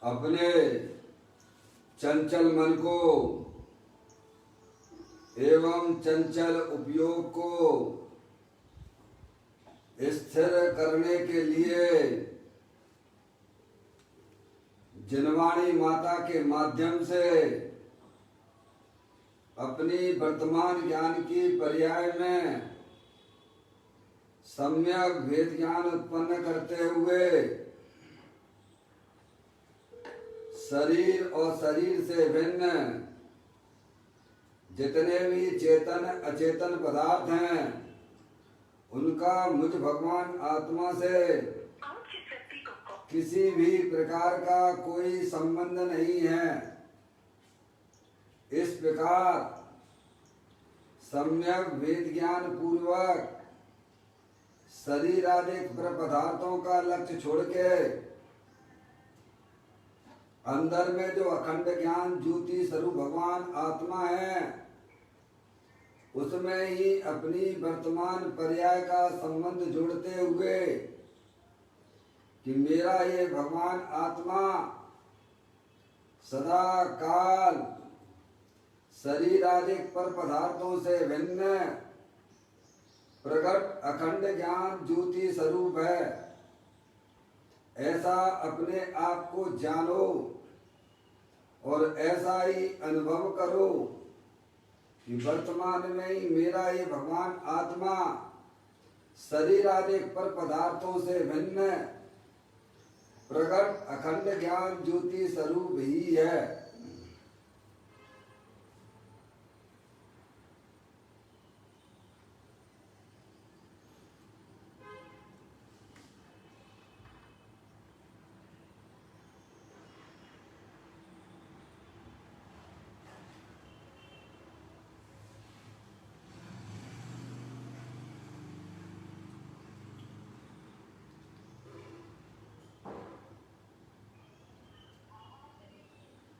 अपने चंचल मन को एवं चंचल उपयोग को स्थिर करने के लिए जिनवाणी माता के माध्यम से अपनी वर्तमान ज्ञान की पर्याय में सम्यक भेद ज्ञान उत्पन्न करते हुए शरीर और शरीर से भिन्न जितने भी चेतन अचेतन पदार्थ हैं उनका मुझ भगवान आत्मा से किसी भी प्रकार का कोई संबंध नहीं है। इस प्रकार सम्यक वेद ज्ञान पूर्वक शरीर आदि पदार्थों का लक्ष्य छोड़ के अंदर में जो अखंड ज्ञान ज्योति स्वरूप भगवान आत्मा है उसमें ही अपनी वर्तमान पर्याय का संबंध जोड़ते हुए कि मेरा ये भगवान आत्मा सदा काल शरीर आदि पर पदार्थों से भिन्न प्रकट अखंड ज्ञान ज्योति स्वरूप है। ऐसा अपने आप को जानो और ऐसा ही अनुभव करो कि वर्तमान में ही मेरा ये भगवान आत्मा शरीर आदि पर पदार्थों से भिन्न प्रकट अखंड ज्ञान ज्योति स्वरूप ही है।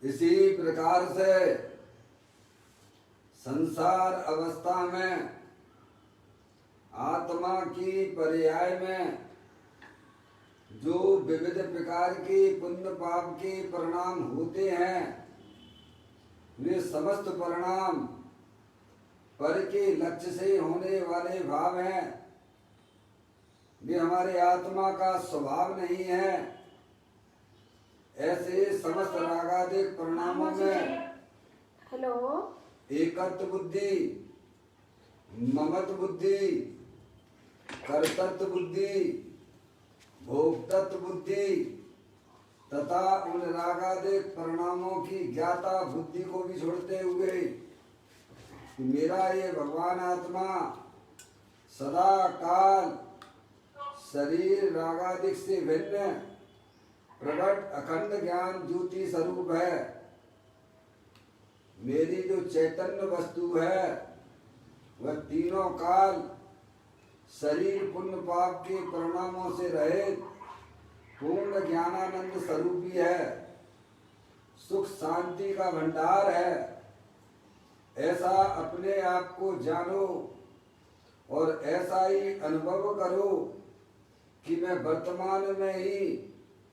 इसी प्रकार से संसार अवस्था में आत्मा की पर्याय में जो विविध प्रकार की पुण्य पाप के परिणाम होते हैं वे समस्त परिणाम पर के लक्ष्य से होने वाले भाव हैं। वे हमारे आत्मा का स्वभाव नहीं है। ऐसे समस्त रागादिक परिणामों में हेलो एकत्व बुद्धि, ममत्व बुद्धि, कर्तृत्व बुद्धि, भोक्तृत्व बुद्धि तथा उन रागादिक परिणामों की ज्ञाता बुद्धि को भी छोड़ते हुए मेरा ये भगवान आत्मा सदा काल शरीर रागादिक से भिन्न प्रकट अखंड ज्ञान ज्योति स्वरूप है। मेरी जो चैतन्य वस्तु है वह तीनों काल शरीर पुण्य पाप के परिणामों से रहित पूर्ण ज्ञानानंद स्वरूप ही है। सुख शांति का भंडार है। ऐसा अपने आप को जानो और ऐसा ही अनुभव करो कि मैं वर्तमान में ही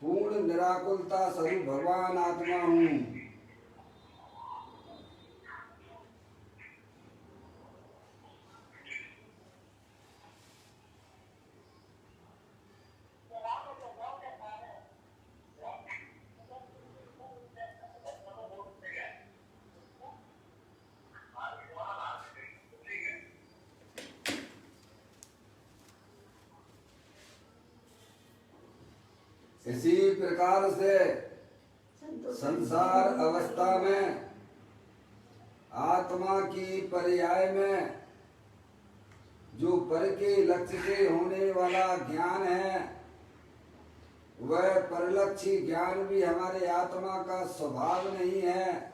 पूर्ण निराकुलता स्वरूप भगवान आत्मा हूँ। इसी प्रकार से संसार अवस्था में आत्मा की पर्याय में जो पर के लक्ष्य से होने वाला ज्ञान है वह परलक्षी ज्ञान भी हमारे आत्मा का स्वभाव नहीं है।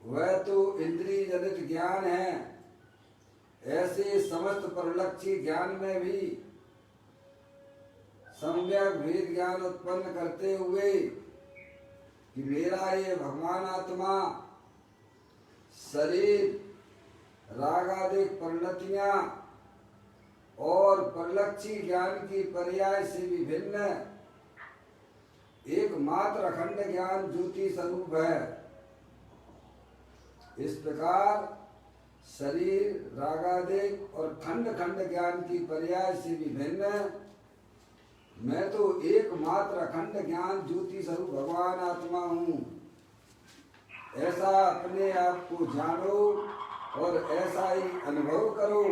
वह तो इंद्रिय जनित ज्ञान है। ऐसे समस्त परलक्षी ज्ञान में भी सम्यक भेद ज्ञान उत्पन्न करते हुए कि मेरा ये भगवान आत्मा शरीर रागादिक परिणतियां और परलक्षी ज्ञान की पर्याय से विभिन्न एकमात्र अखंड ज्ञान ज्योति स्वरूप है। इस प्रकार शरीर रागादिक और खंड खंड ज्ञान की पर्याय से विभिन्न मैं तो एकमात्र अखंड ज्ञान ज्योति स्वरूप भगवान आत्मा हूँ। ऐसा अपने आप को जानो और ऐसा ही अनुभव करो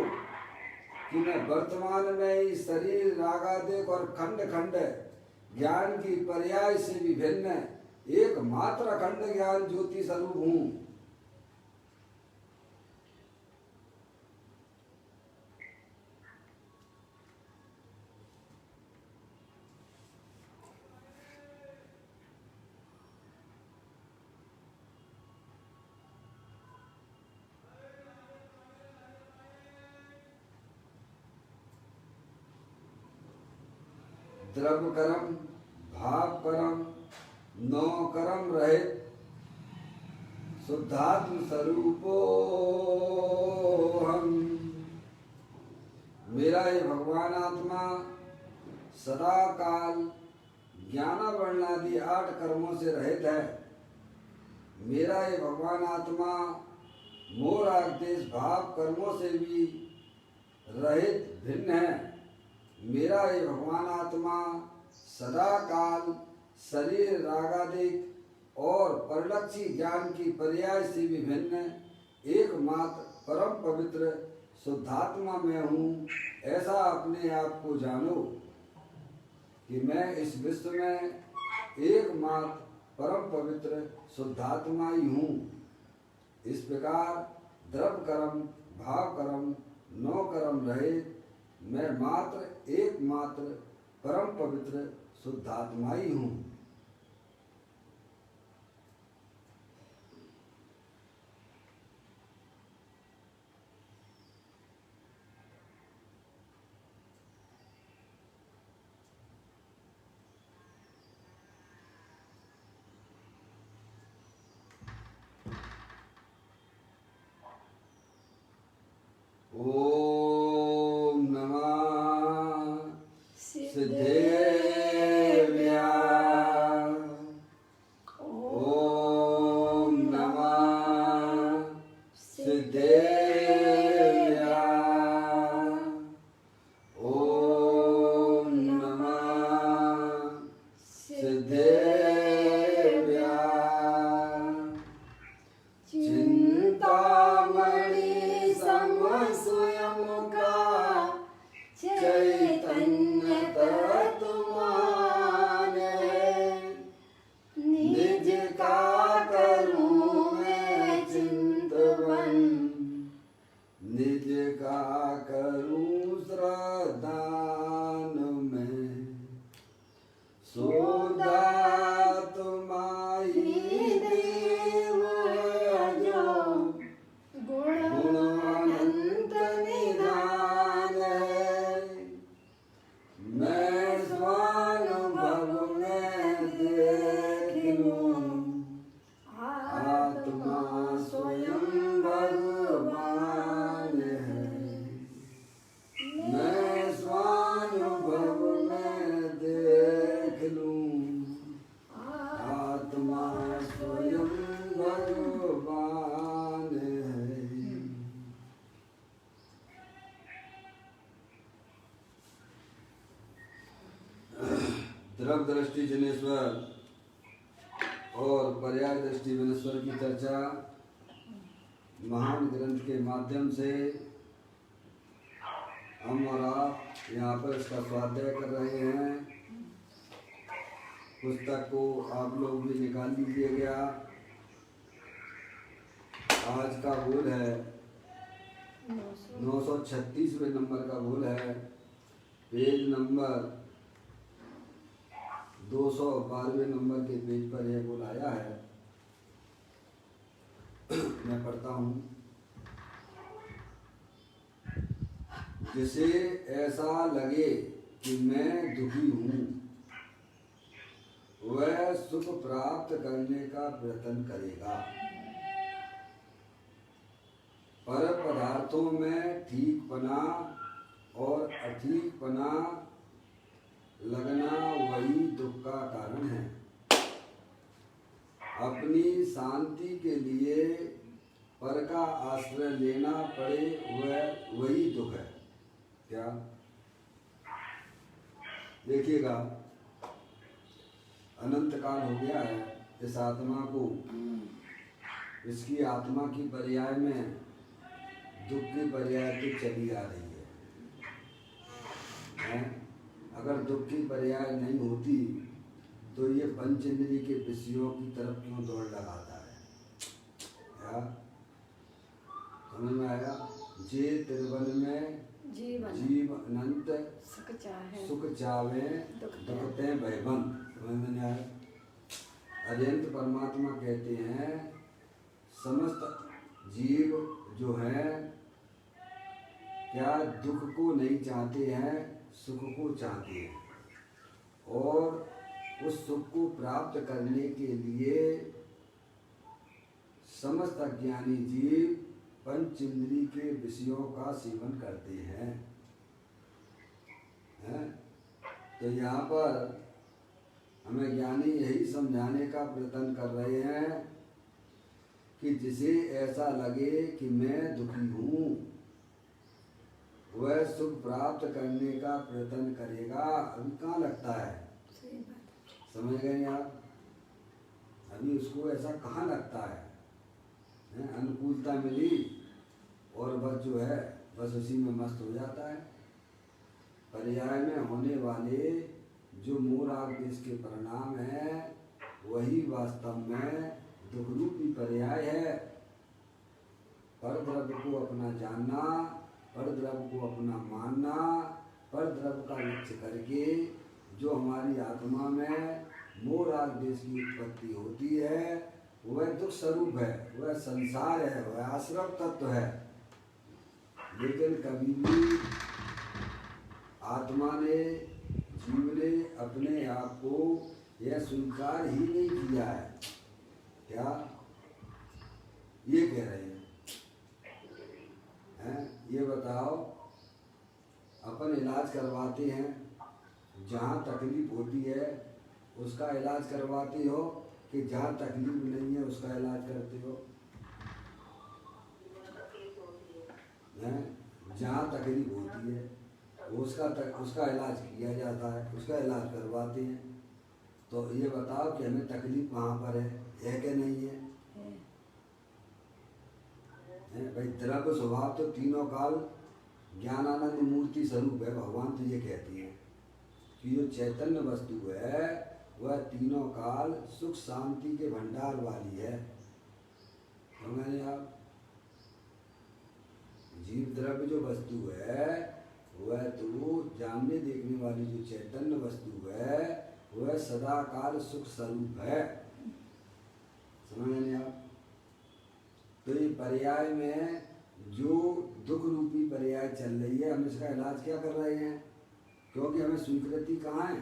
कि मैं वर्तमान में ही शरीर रागादिक और खंड खंड ज्ञान की पर्याय से विभिन्न एकमात्र अखंड ज्ञान ज्योति स्वरूप हूँ। द्रव्य कर्म भाव कर्म नौ कर्म रहित शुद्धात्म स्वरूपो हम। मेरा ये भगवान आत्मा सदा काल ज्ञान वर्णादि 8 कर्मों से रहित है। मेरा ये भगवान आत्मा मोह राग द्वेष भाव कर्मों से भी रहित भिन्न है। मेरा ये भगवान आत्मा सदा काल शरीर रागादिक और परलक्षी ज्ञान की पर्याय से विभिन्न एकमात्र परम पवित्र शुद्धात्मा में हूँ। ऐसा अपने आप को जानो कि मैं इस विश्व में एकमात्र परम पवित्र शुद्धात्मा ही हूँ। इस प्रकार द्रव्य कर्म भाव कर्म 9 कर्म रहित मैं मात्र एकमात्र परम पवित्र शुद्धात्मा ही हूँ। ओम नमः सिद्धेव्या। ओम नमः सिद्धेव्या। ओम नमः सिद्धेव्या। चिंतामणि स्वयं का चैतन्य तत्वमान है। निज का करूं मैं चिंतवन, निज का करूं श्रद्धान में। सोदात्मा ही देव है जो गुण अनंत निधान है। मैं स्वानुभव में देख लूं आत्मा स्वयं भगवान है। मैं स्वानुभव में देख लूं आत्मा स्वयं भगवान है। द्रव्य दृष्टि जनेश्वर और पर्याय दृष्टि विनेश्वर की चर्चा महान ग्रंथ के माध्यम से हम और आप यहाँ पर इसका स्वाध्याय कर रहे हैं। पुस्तक को आप लोग भी निकाल लीजिएगा। आज का बोल है 936वें नंबर का बोल है। पेज नंबर 212वें नंबर के पेज पर यह बोल आया है। मैं पढ़ता हूँ। जिसे ऐसा लगे कि मैं दुखी हूँ वह सुख प्राप्त करने का प्रयत्न करेगा। पर पदार्थों में ठीकपना और अठीकपना लगना वही दुख का कारण है। अपनी शांति के लिए पर का आश्रय लेना पड़े वह वही दुख है। क्या देखिएगा, अनंत काल हो गया है इस आत्मा को, इसकी आत्मा की पर्याय में दुख की पर्याय तो चली आ रही है? अगर दुख की पर्याय नहीं होती तो ये पंच इंद्रिय के विषयों की तरफ क्यों दौड़ लगाता है? क्या समझ में आया? जे तिरवन में जीव अनंत सुख चावे दुखते भयबंद। समझ में नहीं आया? अजंत परमात्मा कहते हैं समस्त जीव जो है क्या दुख को नहीं चाहते हैं, सुख को चाहते हैं, और उस सुख को प्राप्त करने के लिए समस्त अज्ञानी जीव पंच इंद्रिय के विषयों का सेवन करते हैं। तो यहाँ पर हमें ज्ञानी यही समझाने का प्रयत्न कर रहे हैं कि जिसे ऐसा लगे कि मैं दुखी हूँ वह सुख प्राप्त करने का प्रयत्न करेगा। अभी कहाँ लगता है? समझ गए आप? अभी उसको ऐसा कहाँ लगता है? अनुकूलता मिली और बस जो है बस उसी में मस्त हो जाता है। पर्याय में होने वाले जो मूल आदेश के परिणाम है वही वास्तव में दुख रूपी पर्याय है। पर द्रव्य को अपना जानना, पर द्रव्य को अपना मानना, पर द्रव्य का लक्ष्य करके जो हमारी आत्मा में मोह राग देश की उत्पत्ति होती है वह दुख स्वरूप है, वह संसार है, वह आश्रम तत्व है। लेकिन कभी भी आत्मा ने, जीव ने अपने आप को यह स्वीकार ही नहीं किया है। क्या ये कह रहे हैं? ये बताओ, अपन इलाज करवाते हैं, जहाँ तकलीफ होती है उसका इलाज करवाते हो कि जहाँ तकलीफ नहीं है उसका इलाज करते हो? जहाँ तकलीफ होती है उसका इलाज किया जाता है, उसका इलाज करवाते हैं। तो ये बताओ कि हमें तकलीफ कहाँ पर है कि नहीं है? भाई द्रव्य स्वभाव तो तीनों काल ज्ञानानंद मूर्ति स्वरूप है। भगवान तो ये कहती है कि जो चैतन्य वस्तु है वह तीनों काल सुख शांति के भंडार वाली है। समझे आप? जीव द्रव्य जो वस्तु है वह तो जानने देखने वाली जो चैतन्य वस्तु है वह सदा काल सुख स्वरूप है। समझ नहीं आप? तो ये पर्याय में जो दुख रूपी पर्याय चल रही है, हम इसका इलाज क्या कर रहे हैं? क्योंकि हमें स्वीकृति कहाँ है?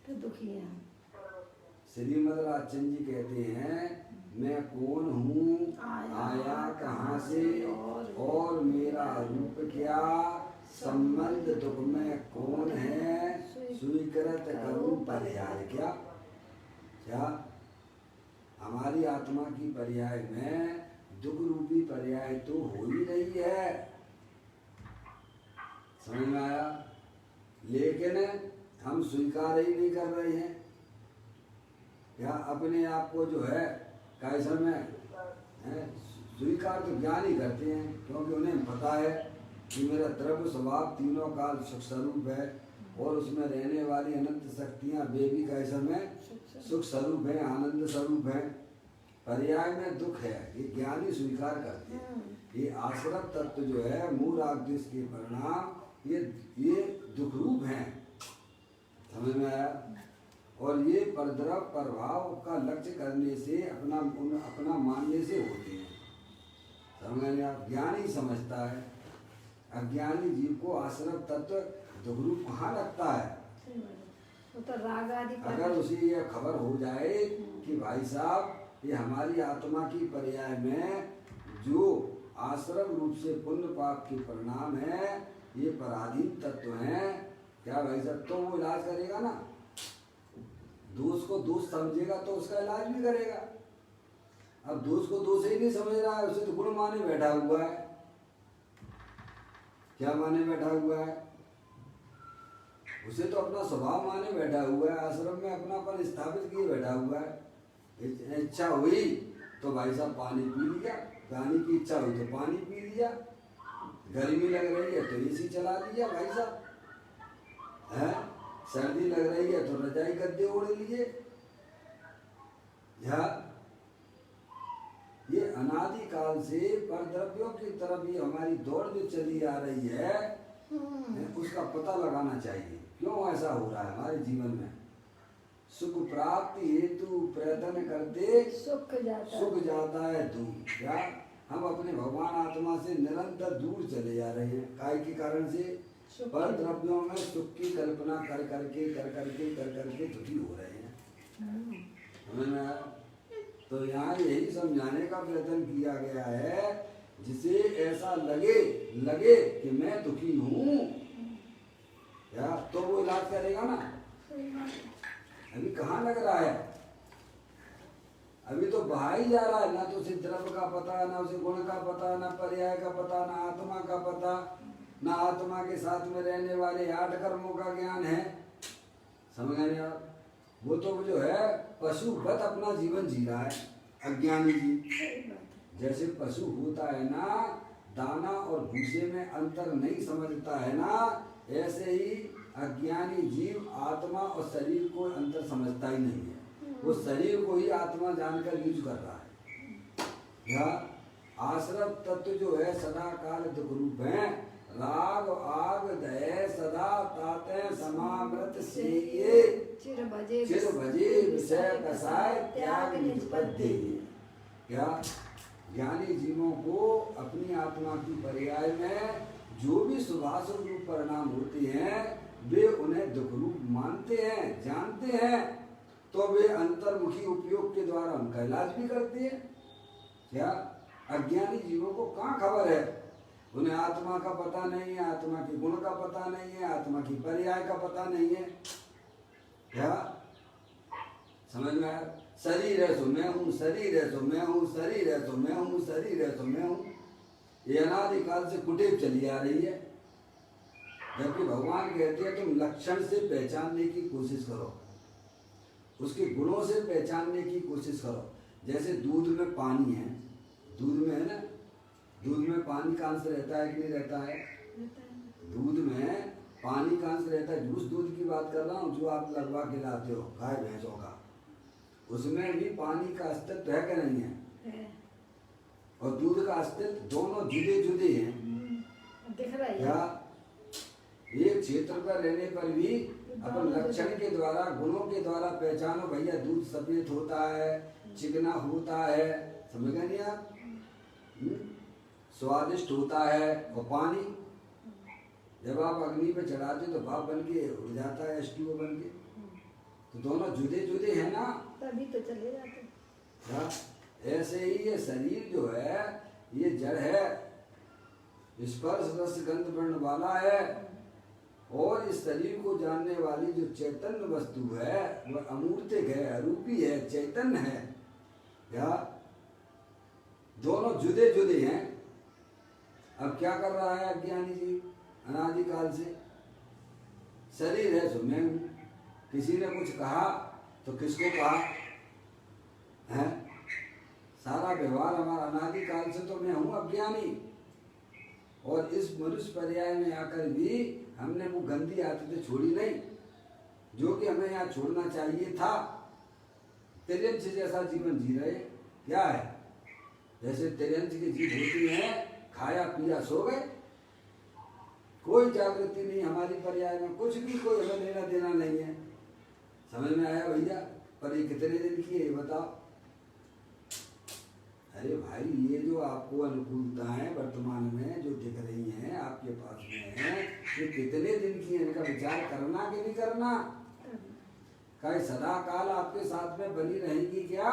तो दुखी है। श्रीमद राजचंद जी कहते हैं मैं कौन हूँ, आया कहाँ से और मेरा रूप क्या, संबंध दुख में कौन है, स्वीकृत करूँ पर्याय क्या? क्या हमारी आत्मा की पर्याय में दुख रूपी पर्याय तो हो ही रही है। समझ में आया? लेकिन हम स्वीकार ही नहीं कर रहे हैं। या अपने आप को जो है कैसे में स्वीकार तो ज्ञान ही करते हैं, क्योंकि उन्हें पता है कि मेरा द्रव्य स्वभाव तीनों काल सुख स्वरूप है और उसमें रहने वाली अनंत शक्तियाँ वे भी कैसे में सुख स्वरूप है, आनंद स्वरूप है। पर्याय में दुख है, ये ज्ञानी स्वीकार करते हैं। ये आश्रम तत्व जो है मूल आदेश के परिणाम ये दुख रूप हैं। समझ में आया? और ये परद्रव प्रभाव का लक्ष्य करने से अपना मानने से होते हैं। समझ में आया? ज्ञानी समझता है, अज्ञानी जीव को आश्रम तत्व दुख रूप कहाँ लगता है? तो राग आदि अगर उसे यह खबर हो जाए कि भाई साहब ये हमारी आत्मा की पर्याय में जो आश्रम रूप से पुण्य पाप के परिणाम है ये पराधीन तत्व हैं, क्या भाई साहब? तो वो इलाज करेगा ना, दोष को दोष समझेगा तो उसका इलाज भी करेगा। अब दोष को दोष ही नहीं समझ रहा है, उसे तो गुण माने बैठा हुआ है। क्या माने बैठा हुआ है? उसे तो अपना स्वभाव माने बैठा हुआ है, आश्रम में अपनापन स्थापित किए बैठा हुआ है। इच्छा हुई तो भाई साहब पानी पी लिया, पानी की इच्छा हुई तो पानी पी लिया, गर्मी लग रही है तो एसी चला लिया भाई साहब, है सर्दी लग रही है तो रजाई गद्दे ओढ़ लिए। ये अनादि काल से परद्रव्यों की तरफ ये हमारी दौड़ जो चली आ रही है, उसका पता लगाना चाहिए क्यों ऐसा हो रहा है हमारे जीवन में। सुख प्राप्ति हेतु प्रयत्न करते सुख जाता है दूर। क्या हम अपने भगवान आत्मा से निरंतर दूर चले जा रहे हैं? काय के कारण से? पर द्रव्यों में सुख की कल्पना कर करके दुखी हो रहे हैं। समझ में आया? तो यहाँ यही समझाने का प्रयत्न किया गया है, जिसे ऐसा लगे कि मैं दुखी हूँ, या तो वो इलाज करेगा ना। अभी कहाँ लग रहा है? अभी तो बहा ही जा रहा है, ना तो उसे द्रव्य का पता, ना उसे गुण का पता, ना पर्याय का पता, ना आत्मा का पता, ना आत्मा के साथ में रहने वाले 8 कर्मों का ज्ञान है। समझ गए आप? वो तो जो है पशुवत अपना जीवन जी रहा है अज्ञानी जी। जैसे पशु होता है ना, दाना और भूसे में अंतर नहीं समझता है ना, ऐसे ही अज्ञानी जीव आत्मा और शरीर को अंतर समझता ही नहीं है। वो शरीर को ही आत्मा जानकर यूज कर रहा है। यह आश्रव तत्व जो है सदा काल दुख रूप है। राग आग दय सदा ताते समामृत से ये चिर भजे विषय कसाय त्याग निज पद दे। क्या ज्ञानी जीवों को अपनी आत्मा की पर्याय में जो भी शुभाशुभ रूप परिणाम होते हैं, वे उन्हें दुख रूप मानते हैं, जानते हैं, तो वे अंतर्मुखी उपयोग के द्वारा उनका इलाज भी करते हैं। क्या अज्ञानी जीवों को कहाँ खबर है? उन्हें आत्मा का पता नहीं है, आत्मा के गुण का पता नहीं है, आत्मा की पर्याय का पता नहीं है। क्या समझ में आया? शरीर है सो मैं हूँ, शरीर है सो मैं हूँ, शरीर है सो मैं हूँ, शरीर है सो मैं हूँ। ये अनादिकाल से कुटेव चली आ रही है। जबकि भगवान कहते हैं तुम लक्षण से पहचानने की कोशिश करो, उसके गुणों से पहचानने की कोशिश करो। जैसे दूध में पानी है, दूध में है ना, दूध में पानी का अंश रहता है कि नहीं रहता है? दूध में पानी का अंश रहता है। उस दूध की बात कर रहा हूँ जो आप लगवा के लाते हो गाय भैंसों का, उसमें भी पानी का अस्तित्व है कि नहीं है? और दूध का अस्तित्व दोनों जुदे जुदे हैं। दिख रहा है क्या एक क्षेत्र पर रहने पर भी अपन लक्षण के द्वारा, गुणों के द्वारा पहचानो भैया दूध सफेद होता है, चिकना होता है, समझ गए नहीं आप? स्वादिष्ट होता है। और पानी जब आप अग्नि पे चढ़ाते तो भाप बन के उड़ जाता है, H2O बन के। तो दोनों जुदे जुदे हैं ना, तभी तो चले जाते। ऐसे ही ये शरीर जो है ये जड़ है, स्पर्श रस गंध वर्ण वाला है, और इस शरीर को जानने वाली जो चैतन्य वस्तु है वह अमूर्तिक है, अरूपी है, चैतन्य है। या दोनों जुदे जुदे हैं। अब क्या कर रहा है अज्ञानी जी? अनादिकाल से शरीर है सो मैं हूं। किसी ने कुछ कहा तो किसको कहा है? सारा व्यवहार हमारा अनादिकाल से तो मैं हूं अज्ञानी। और इस मनुष्य पर्याय में आकर भी हमने वो गंदी आदतें छोड़ी नहीं जो कि हमें यहाँ छोड़ना चाहिए था। तिर्यंश जैसा जीवन जी रहे। क्या है? जैसे तिर्यंश की जीव होती है, खाया पिया सो गए, कोई जागृति नहीं हमारी पर्याय में, कुछ भी कोई हमें लेना देना नहीं है। समझ में आया भैया? पर ये कितने दिन की है ये बताओ? अरे भाई ये जो आपको अनुकूलता है वर्तमान में जो दिख रही हैं आपके पास में है, ये कितने दिन की है? इनका विचार करना कि नहीं करना? क्या सदा काल आपके साथ में बनी रहेगी क्या?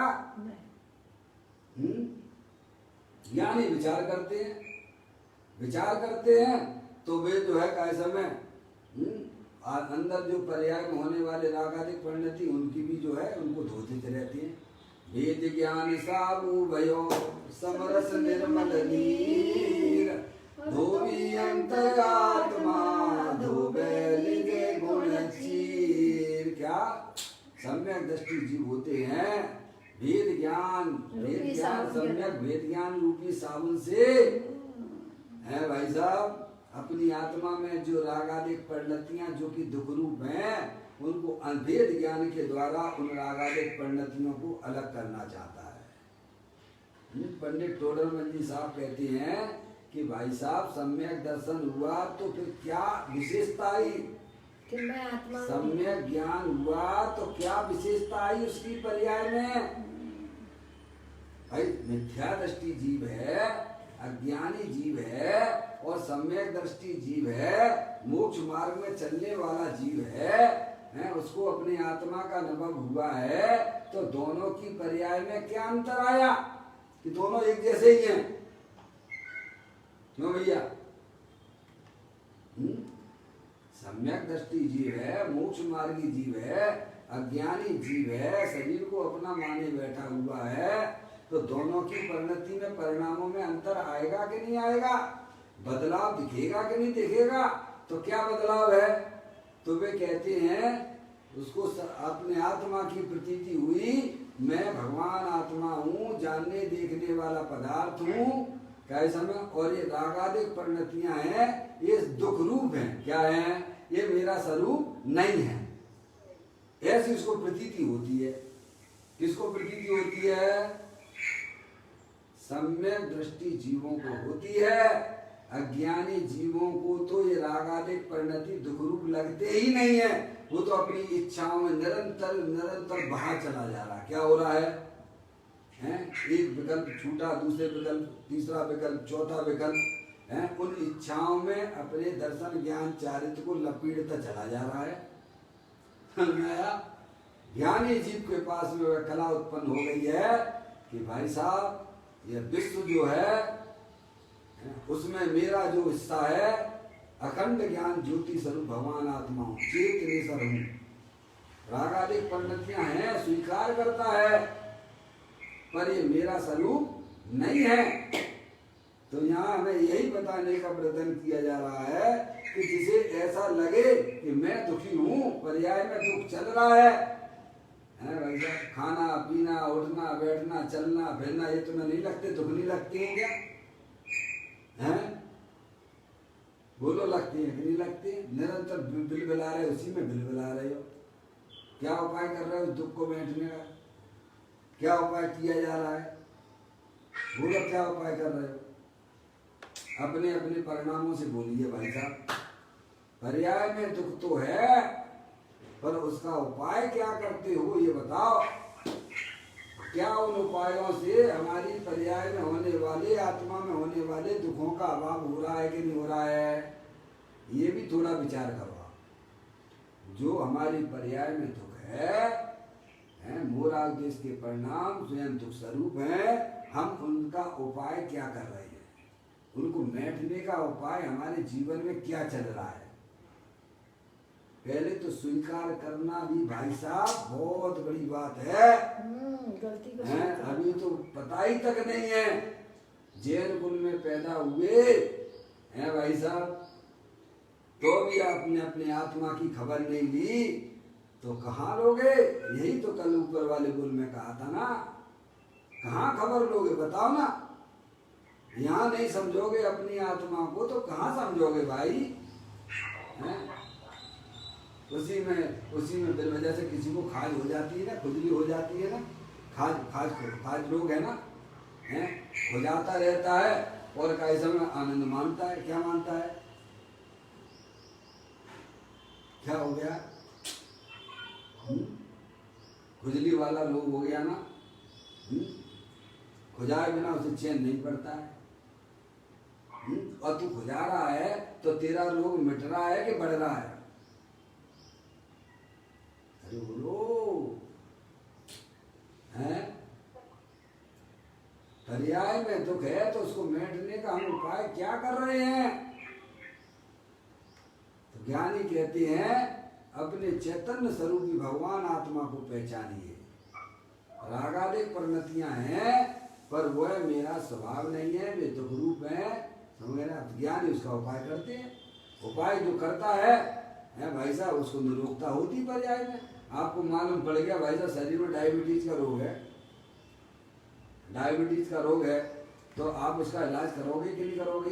ज्ञानी विचार करते हैं, विचार करते हैं तो वे जो है काय समय अंदर जो पर्याय में होने वाले रागादिक परिणति उनकी भी जो है उनको धोते रहती है। वेद ज्ञान साबु भयो समरस निर्मल नीर धोबी अंतरात्मा धोबे लिगे गुण चीर। क्या सम्यक दृष्टि जीव होते हैं वेद ज्ञान सम्यक वेद ज्ञान रूपी साबुन से है भाई साहब अपनी आत्मा में जो रागादिक परिणतियां जो कि दुख रूप हैं उनको वेद ज्ञान के द्वारा उन रागादिक परिणतियों को अलग करना चाहता है। पंडित टोडरमल जी साहब कहते हैं कि भाई साहब सम्यक दर्शन हुआ तो फिर क्या विशेषता आई कि मैं आत्मा सम्यक ज्ञान हुआ तो क्या विशेषता आई उसकी पर्याय में। भाई मिथ्या दृष्टि जीव है अज्ञानी जीव है और सम्यक दृष्टि जीव है मोक्ष मार्ग में चलने वाला जीव है उसको अपनी आत्मा का अनुभव हुआ है तो दोनों की पर्याय में क्या अंतर आया कि दोनों एक जैसे ही हैं। क्यों भैया सम्यक दृष्टि जीव है मोक्ष मार्गी जीव है अज्ञानी जीव है शरीर को अपना माने बैठा हुआ है तो दोनों की परिणति में परिणामों में अंतर आएगा कि नहीं आएगा बदलाव दिखेगा कि नहीं दिखेगा। तो क्या बदलाव है तो वे कहते हैं उसको अपने आत्मा की प्रतीति हुई मैं भगवान आत्मा हूँ जानने देखने वाला पदार्थ हूँ कैसा में और ये रागादिक परिणतियां हैं ये दुख रूप हैं क्या है ये मेरा स्वरूप नहीं है ऐसी उसको प्रतीति होती है। किसको प्रतीति होती है सम्यक दृष्टि जीवों को होती है अज्ञानी जीवों को तो ये रागादिक परिणति दुख रूप लगते ही नहीं है वो तो अपनी इच्छाओं में निरंतर निरंतर बहा चला जा रहा है। क्या हो रहा है एक विकल्प छूटा दूसरे विकल्प तीसरा विकल्प चौथा विकल्प है उन इच्छाओं में अपने दर्शन ज्ञान चारित्र को लपेटता चला जा रहा है। ज्ञानी जीव के पास में वह कला उत्पन्न हो गई है कि भाई साहब यह विश्व जो है उसमें मेरा जो हिस्सा है अखंड ज्ञान ज्योति स्वरूप भगवान आत्मा हूँ चेतनेश्वर हूँ रागादिक परिणतियां हैं स्वीकार करता है पर ये मेरा स्वरूप नहीं है। तो यहाँ हमें यही बताने का प्रयत्न किया जा रहा है कि जिसे ऐसा लगे कि मैं दुखी हूँ पर्याय में दुख चल रहा है भाई साहब खाना पीना उठना बैठना चलना फिरना ये तुम्हें नहीं लगते दुख नहीं लगते हैं क्या हैं बोलो लगते हैं कि नहीं लगते निरंतर बिल बिला रहे उसी में बिल बिला रहे हो। क्या उपाय कर रहे हो दुख को बैठने का क्या उपाय किया जा रहा है बोलो क्या उपाय कर रहे हो अपने अपने परिणामों से बोलिए भाई साहब। पर्याय में दुख तो है पर उसका उपाय क्या करते हो ये बताओ। क्या उन उपायों से हमारी पर्याय में होने वाले आत्मा में होने वाले दुखों का अभाव हो रहा है कि नहीं हो रहा है ये भी थोड़ा विचार करो। जो हमारी पर्याय में दुख है मोरा उद्देश्य के परिणाम स्वयं दुख स्वरूप है हम उनका उपाय क्या कर रहे हैं उनको मैटने का उपाय हमारे जीवन में क्या चल रहा है। पहले तो स्वीकार करना भी भाई साहब बहुत बड़ी बात है गलती को अभी तो पता ही तक नहीं है जैन कुल में पैदा हुए हैं भाई साहब तो भी आपने अपने आत्मा की खबर नहीं ली तो कहाँ लोगे। यही तो कल ऊपर वाले कुल में कहा था ना कहाँ खबर लोगे बताओ ना। यहाँ नहीं समझोगे अपनी आत्मा को तो कहाँ समझोगे भाई उसी में बिलवजह से किसी को खाज हो जाती है ना खुजली हो जाती है ना खाज रोग है ना हो जाता रहता है और कैसे में आनंद मानता है क्या मानता है क्या हो गया खुजली वाला रोग हो गया ना खुजाए बिना उसे चैन नहीं पड़ता है और तू खुजा रहा है तो तेरा रोग मिट रहा है कि बढ़ रहा है अरे बोलो हैं पर्याय में दुख है तो उसको मेटने का हम उपाय क्या कर रहे हैं। तो ज्ञानी कहते हैं अपने चैतन्य स्वरूपी भगवान आत्मा को पहचानिए रागादिक परिणतियां हैं, पर वह मेरा स्वभाव नहीं है, वे दुख रूप है। समझ रहे? ज्ञानी उसका उपाय करते हैं। उपाय जो करता है भाई साहब, उसको निरोगता होती पर्याय में। आपको मालूम पड़ गया भाई साहब शरीर में डायबिटीज का रोग है, डायबिटीज का रोग है, तो आप उसका इलाज करोगे कि नहीं करोगे?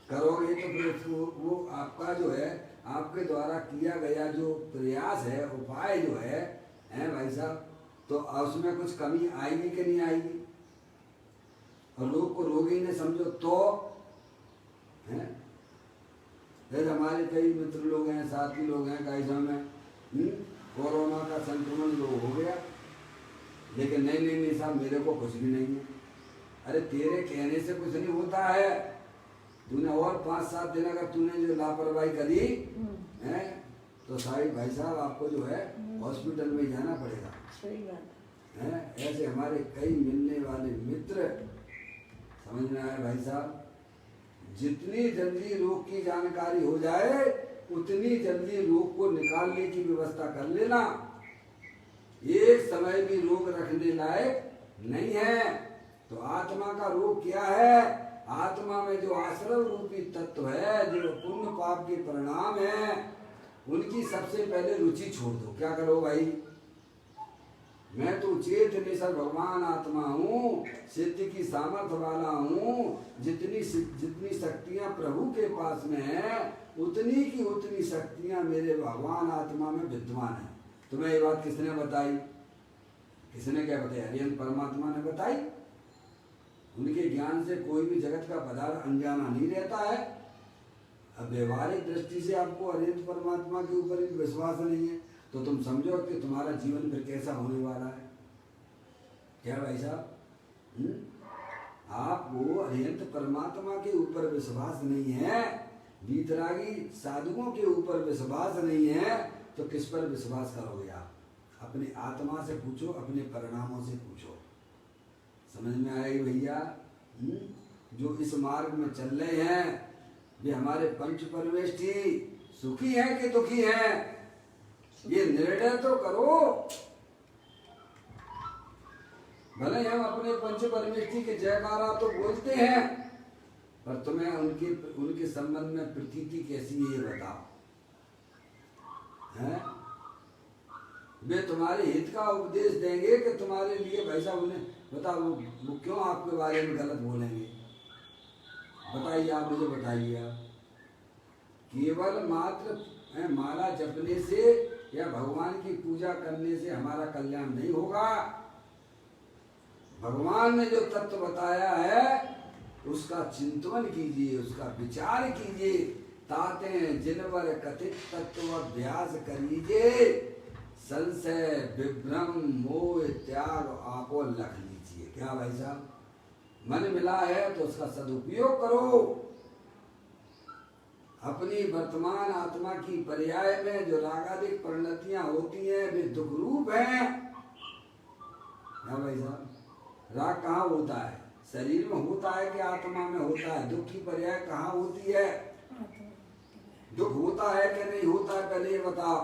करोगे तो फिर वो आपका जो है, आपके द्वारा किया गया जो प्रयास है, उपाय जो है भाई साहब, तो उसमें कुछ कमी आएगी कि नहीं आएगी? और रोग को रोगी ने समझो तो है। फिर हमारे कई मित्र लोग हैं, साथी लोग हैं, कई समय कोरोना का संक्रमण लोग हो गया, लेकिन नहीं साहब मेरे को कुछ भी नहीं है। अरे तेरे कहने से कुछ नहीं होता है, तूने और 5-7 दिन अगर तूने जो लापरवाही करी है तो साहिब भाई साहब आपको जो है हॉस्पिटल में जाना पड़ेगा। सही बात है। ऐसे हमारे कई मिलने वाले मित्र, समझ में आया भाई साहब, जितनी जल्दी रोग की जानकारी हो जाए उतनी जल्दी रोग को निकालने की व्यवस्था कर लेना। एक समय भी रोग रखने लायक नहीं है। तो आत्मा का रोग क्या है? आत्मा में जो आश्रव रूपी तत्व है, जो पुण्य पाप के परिणाम है, उनकी सबसे पहले रुचि छोड़ दो। क्या करो भाई? मैं तो चेत निसर भगवान आत्मा हूँ, सिद्ध की सामर्थ्य वाला हूँ। जितनी शक्तियाँ प्रभु के पास में है, उतनी की उतनी शक्तियाँ मेरे भगवान आत्मा में विद्यमान है। तुम्हें ये बात किसने बताई? किसने क्या बताया? हरिहंस परमात्मा ने बताई। उनके ज्ञान से कोई भी जगत का पदार्थ अनजाना नहीं रहता है। अब व्यवहारिक दृष्टि से आपको हरिहंस परमात्मा के ऊपर भी विश्वास नहीं है, तो तुम समझो कि तुम्हारा जीवन फिर कैसा होने वाला है। क्या भाई साहब? आपको हरिहंस परमात्मा के ऊपर विश्वास नहीं है, वीतरागी साधुओं के ऊपर विश्वास नहीं है, तो किस पर विश्वास करोगे आप? अपनी आत्मा से पूछो, अपने परिणामों से पूछो। समझ में आएगी भैया? जो इस मार्ग में चल रहे हैं वे हमारे पंच परमेष्ठी सुखी हैं कि दुखी हैं? ये निर्णय तो करो। भले हम अपने पंच परमेष्ठी के जयकारा तो बोलते हैं, पर तुम्हें उनके संबंध में प्रतीति कैसी है ये बताओ। हैं? वे तुम्हारे हित का उपदेश देंगे कि तुम्हारे लिए भाई साहब, उन्हें बताओ वो क्यों आपके बारे में गलत बोलेंगे? बताइए, आप मुझे बताइए। आप केवल मात्र माला जपने से या भगवान की पूजा करने से हमारा कल्याण नहीं होगा। भगवान ने जो तत्व बताया है उसका चिंतन कीजिए, उसका विचार कीजिए। ताते जिनवर कथित तत्व अभ्यास करीजिए, संशय विभ्रम मोह त्याग आपो लख लीजिए। क्या भाई साहब? मन मिला है तो उसका सदुपयोग करो। अपनी वर्तमान आत्मा की पर्याय में जो रागादिक परिणतियां होती हैं वे दुख रूप हैं। क्या भाई साहब? राग कहाँ होता है? शरीर में होता है कि आत्मा में होता है? दुख की पर्याय कहाँ होती है? दुख होता है कि नहीं होता है? पहले ये बताओ।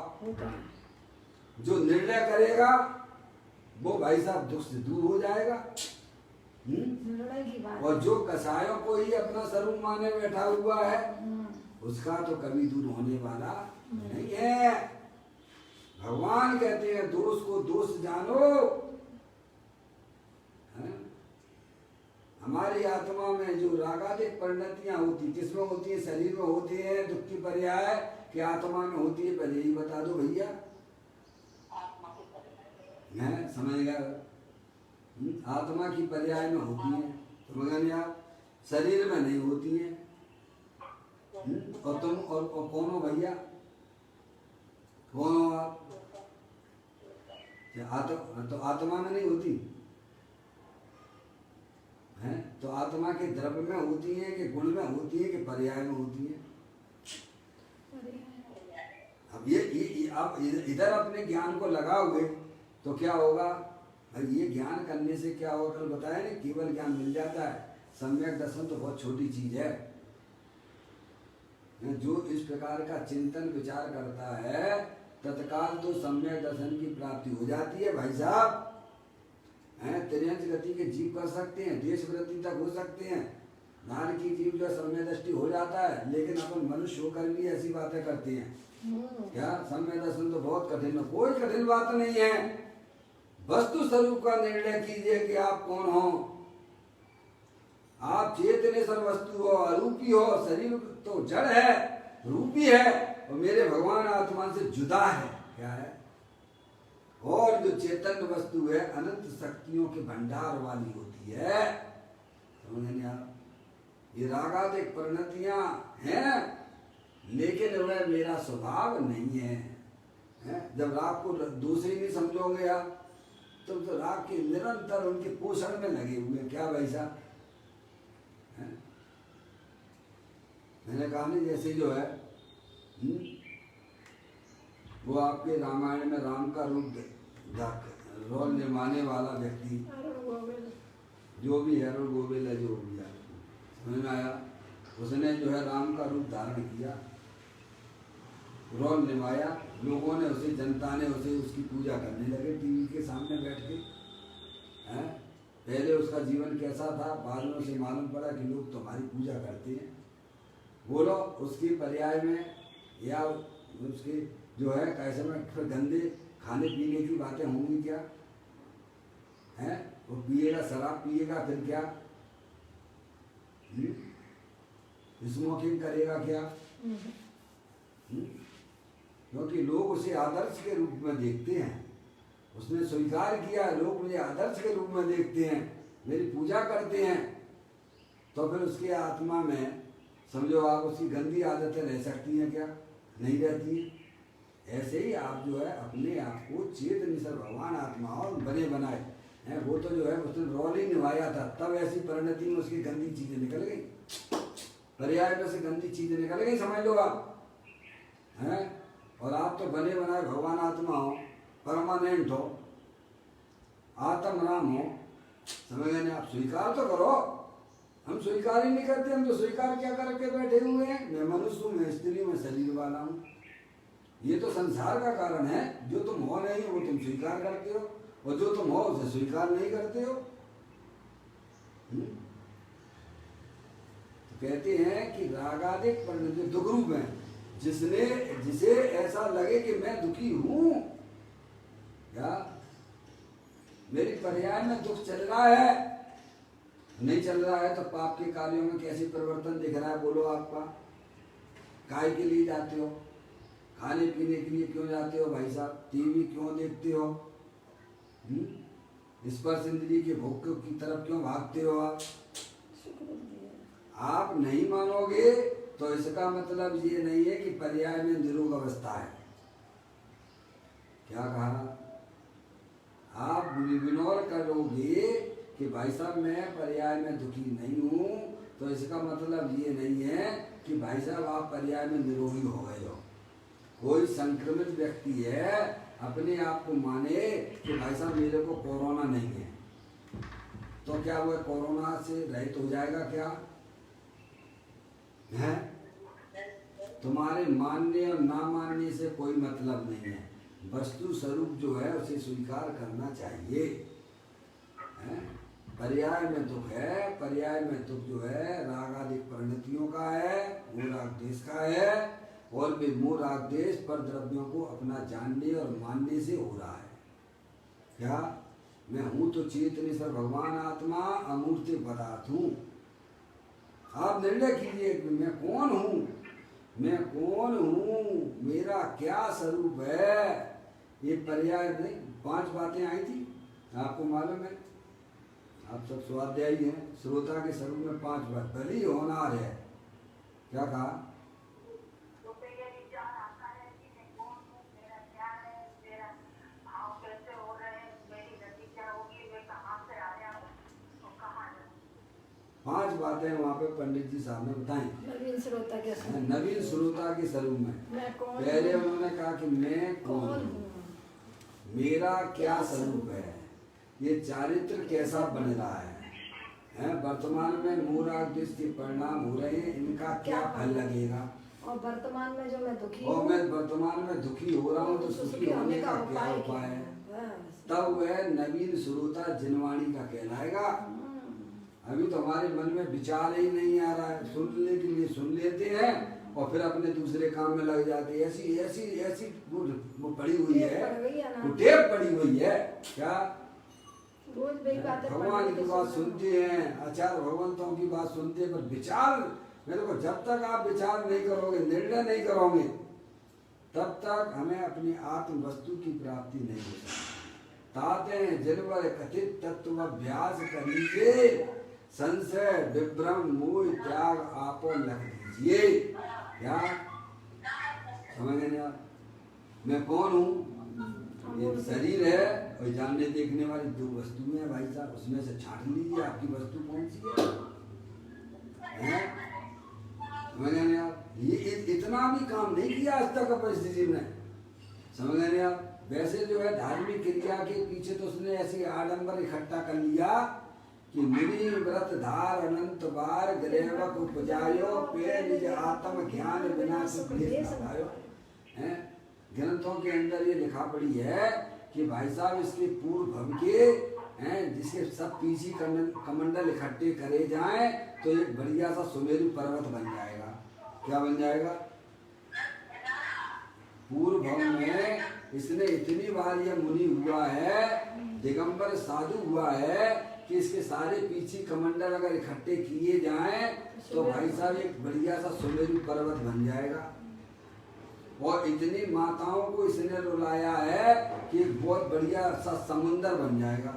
जो निर्णय करेगा वो भाई साहब दुख से दूर हो जाएगा। और जो कसायों को ही अपना स्वरूप माने बैठा हुआ है उसका तो कभी दूर होने वाला नहीं है। भगवान कहते हैं दोष को दोष जानो। हमारी आत्मा में जो रागादिक परिणतियां होती, किसमें होती है? शरीर में होती है। दुख की पर्याय कि आत्मा में होती है? पहले ही बता दो भैया। समझ गए? आत्मा की पर्याय में होती है, तो मगर आप शरीर में नहीं होती है। और तुम और कौन हो भैया? कौन हो आप? तो आत्मा में नहीं होती है? तो आत्मा के द्रव्य में होती है कि गुण में होती है कि पर्याय में होती है? अब ये आप इधर अपने ज्ञान को लगाओगे तो क्या होगा? भाई ये ज्ञान करने से क्या होगा? कल बताया नहीं, केवल ज्ञान मिल जाता है। सम्यक दर्शन तो बहुत छोटी चीज है। जो इस प्रकार का चिंतन विचार करता है तत्काल तो सम्यक दर्शन की प्राप्ति हो जाती है भाई साहब। हैं, त्रियंश गति के जीव कर सकते हैं, देश वृद्धि तक हो सकते हैं, नार की जीव जो सम्य दृष्टि हो जाता है, लेकिन अपन मनुष्य होकर भी ऐसी बातें करते हैं। क्या सम्य दर्शन तो बहुत कठिन है, कोई कठिन बात नहीं है। वस्तु स्वरूप का निर्णय कीजिए कि आप कौन हो। आप चेतनेश्वर वस्तु हो, अरूपी हो, शरीर तो जड़ है, रूपी है, और मेरे भगवान आत्मा से जुदा है। क्या है? और जो चेतन वस्तु है अनंत शक्तियों के भंडार वाली होती है। समझ आप? ये रागादिक परिणतियां हैं, लेकिन वह मेरा स्वभाव नहीं है। जब राग को दूसरी नहीं समझोगे आप, तो राग के निरंतर उनके पोषण में लगे हुए। क्या भाई साहब? मैंने कहा नहीं, जैसे जो है वो आपके रामायण में राम का रूप रोल निभाने वाला व्यक्ति जो भी है, गोविल है, जो भी है, समझ में आया? उसने जो है राम का रूप धारण किया, रोल निभाया, लोगों ने उसे, जनता ने उसे, उसकी पूजा करने लगे टीवी के सामने बैठ के। हैं? पहले उसका जीवन कैसा था, बाद में उसे मालूम पड़ा कि लोग तुम्हारी पूजा करते हैं। बोलो उसकी पर्याय में या उसके जो है कैसे में फिर गंदे खाने पीने की बातें होंगी क्या? हैं? वो पिएगा, शराब पिएगा, फिर क्या स्मोकिंग करेगा क्या? क्योंकि लोग उसे आदर्श के रूप में देखते हैं। उसने स्वीकार किया, लोग मुझे आदर्श के रूप में देखते हैं, मेरी पूजा करते हैं, तो फिर उसके आत्मा में समझो आप उसकी गंदी आदतें रह सकती हैं क्या? नहीं रहती। ऐसे ही आप जो है अपने आप को चेतनेश्वर भगवान आत्मा और बने बनाए हैं। वो तो जो है उसने रोल ही निभाया था, तब ऐसी परिणति में उसकी गंदी चीजें निकल गई, पर्याय में से गंदी चीजें निकल गई, समझ लो आप। हैं? और आप तो बने बनाए भगवान आत्मा हो, परमानेंट हो, आत्म राम हो, समझ गए? आप स्वीकार तो करो। हम स्वीकार ही नहीं करते। हम तो स्वीकार क्या करके बैठे हुए हैं? मैं मनुष्य हूँ, मैं स्त्री, मैं शरीर वाला हूँ। ये तो संसार का कारण है। जो तुम हो नहीं वो तुम स्वीकार करते हो, और जो तुम हो उसे स्वीकार नहीं करते हो। तो कहते हैं कि रागादिक परिणति दुख रूप है। जिसे ऐसा लगे कि मैं दुखी हूं, या मेरी पर्याय में दुख चल रहा है, नहीं चल रहा है, तो पाप के कार्यों में कैसे परिवर्तन दिख रहा है? बोलो आपका। काय के लिए जाते हो? खाने पीने के लिए क्यों जाते हो भाई साहब? टीवी क्यों देखते हो? स्पर्श इंद्रिय के भोग की तरफ क्यों भागते हो आप नहीं मानोगे तो इसका मतलब ये नहीं है कि पर्याय में निरोग अवस्था है। क्या कहा? आप इग्नोर करोगे कि भाई साहब मैं पर्याय में दुखी नहीं हूं, तो इसका मतलब ये नहीं है कि भाई साहब आप पर्याय में निरोगी हो गए हो। कोई संक्रमित व्यक्ति है, अपने आप को माने कि भाई साहब मेरे को कोरोना नहीं है, तो क्या वो कोरोना से रहित हो जाएगा? क्या है? तुम्हारे मानने और ना मानने से कोई मतलब नहीं है। वस्तु स्वरूप जो है उसे स्वीकार करना चाहिए। पर्याय में दुख है, पर्याय में दुख जो है राग आदि परिणतियों का है, वो राग देश का है, और भी मोह राग देश पर द्रव्यों को अपना जानने और मानने से हो रहा है। क्या? मैं हूं तो चेतनेश्वर भगवान आत्मा, अमूर्त पदार्थ हूं। आप निर्णय कीजिए कि मैं कौन हूं, मैं कौन हूं, मेरा क्या स्वरूप है। ये पर्याय नहीं, 5 बातें आई थी, आपको मालूम है, आप सब स्वाध्यायी हैं। श्रोता के स्वरूप में 5 बात, भली होनार है। क्या कहा? पांच बातें वहाँ पे पंडित जी साहब ने बताई। नवीन श्रोता के स्वरूप, नवीन श्रोता के स्वरूप में पहले उन्होंने कहा कि मैं कौन हूँ, मेरा क्या स्वरूप है, ये चारित्र कैसा बन रहा है, वर्तमान में मोह राग देश के परिणाम हो रहे हैं, इनका क्या फल लगेगा, और वर्तमान में जो मैं दुखी और मैं वर्तमान में दुखी हो रहा हूँ तो सुखी होने का क्या उपाय है। बस। तब वह नवीन श्रोता जिनवाणी का कहलाएगा। अभी तो हमारे मन में विचार ही नहीं आ रहा है, सुनने के लिए सुन लेते हैं और फिर अपने दूसरे काम में लग जाते हैं। ऐसी ऐसी ऐसी वो पड़ी हुई है, वो टेप पड़ी हुई है क्या। रोज वही बातें भगवान की बात सुनते हैं, आचार्य भगवंतों की बात सुनते हैं, पर विचार मेरे को जब तक आप विचार नहीं करोगे, निर्णय नहीं करोगे, तब तक हमें अपनी आत्म वस्तु की प्राप्ति नहीं हो सकती। ताते जनवर कथित तत्व अभ्यास कर लीजिए, संशय विभ्रम मोह त्याग आपो लग दीजिए। क्या समझ गए आप? मैं कौन हूँ? ये शरीर है और जानने देखने वाली दो वस्तुएं हैं भाई साहब, उसमें से छांट लीजिए आपकी वस्तु कौन सी है? समझ गए आप? ये इतना भी काम नहीं किया आज तक परिस्थिति में, समझ गए आप? वैसे जो है धार्मिक क्रिया के पीछे तो उसने ऐसी आडंबर इकट्ठा कर लिया कि मुनि व्रत धार अनंत बार ग्रेवक उपजायो पे निज आत्म ज्ञान बिना सुख हैं। ग्रंथों के अंदर ये लिखा पड़ी है कि भाई साहब इसके पूर्व भव के हैं जिसके सब पीछी कमंडल इकट्ठे करे जाएं तो एक बढ़िया सा सुमेरु पर्वत बन जाएगा। क्या बन जाएगा? पूर्व भव में इसने इतनी बार यह मुनि हुआ है, दिगंबर साधु हुआ है कि इसके सारे पीछी कमंडल अगर इकट्ठे किए जाएं तो भाई साहब एक बढ़िया सा सुमेरु पर्वत बन जाएगा। और इतनी माताओं को इसने रुलाया है कि एक बहुत बढ़िया सा समुंदर बन जाएगा।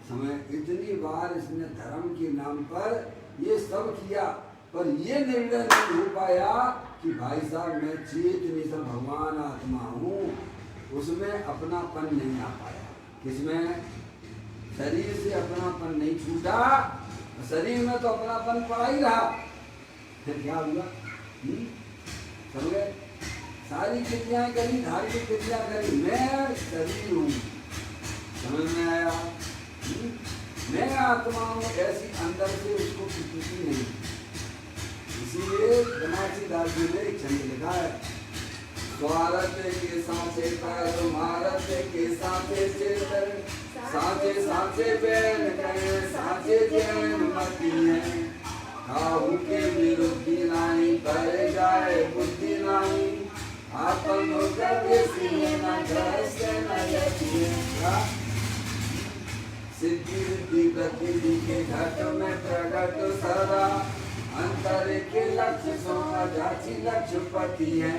समय इतनी बार इसने धर्म के नाम पर ये सब किया, पर ये निर्णय नहीं हो पाया कि भाई साहब मैं चेतन भगवान आत्मा हूँ, उसमें अपनापन नहीं आ पाया। किसमें? शरीर से अपनापन नहीं छूटा, शरीर में तो अपनापन पड़ा ही रहा। फिर क्या हुआ? समझे? सारी क्रियाएं करी, धार्मिक क्रिया करी, मैं शरीर हूँ। समझ में आया? मैं आत्मा हूँ, ऐसी अंदर से उसको किसी नहीं। इसीलिए बनारसी दास जी ने एक छंद लिखा है, स्वार्थ के सांचे पैर महारत के सांचे चेतन, सांचे सांचे बैन कहें सांचे जैन मती है, खाऊ के विरुद्धि नहीं पर जाए बुद्धि नहीं, आपन होकर बेसी न घर से न यती है। सिद्धि रिद्धि प्रकृति के घट में प्रगट सदा, अंतर के लक्ष्य सो जाची लक्ष्य पति है,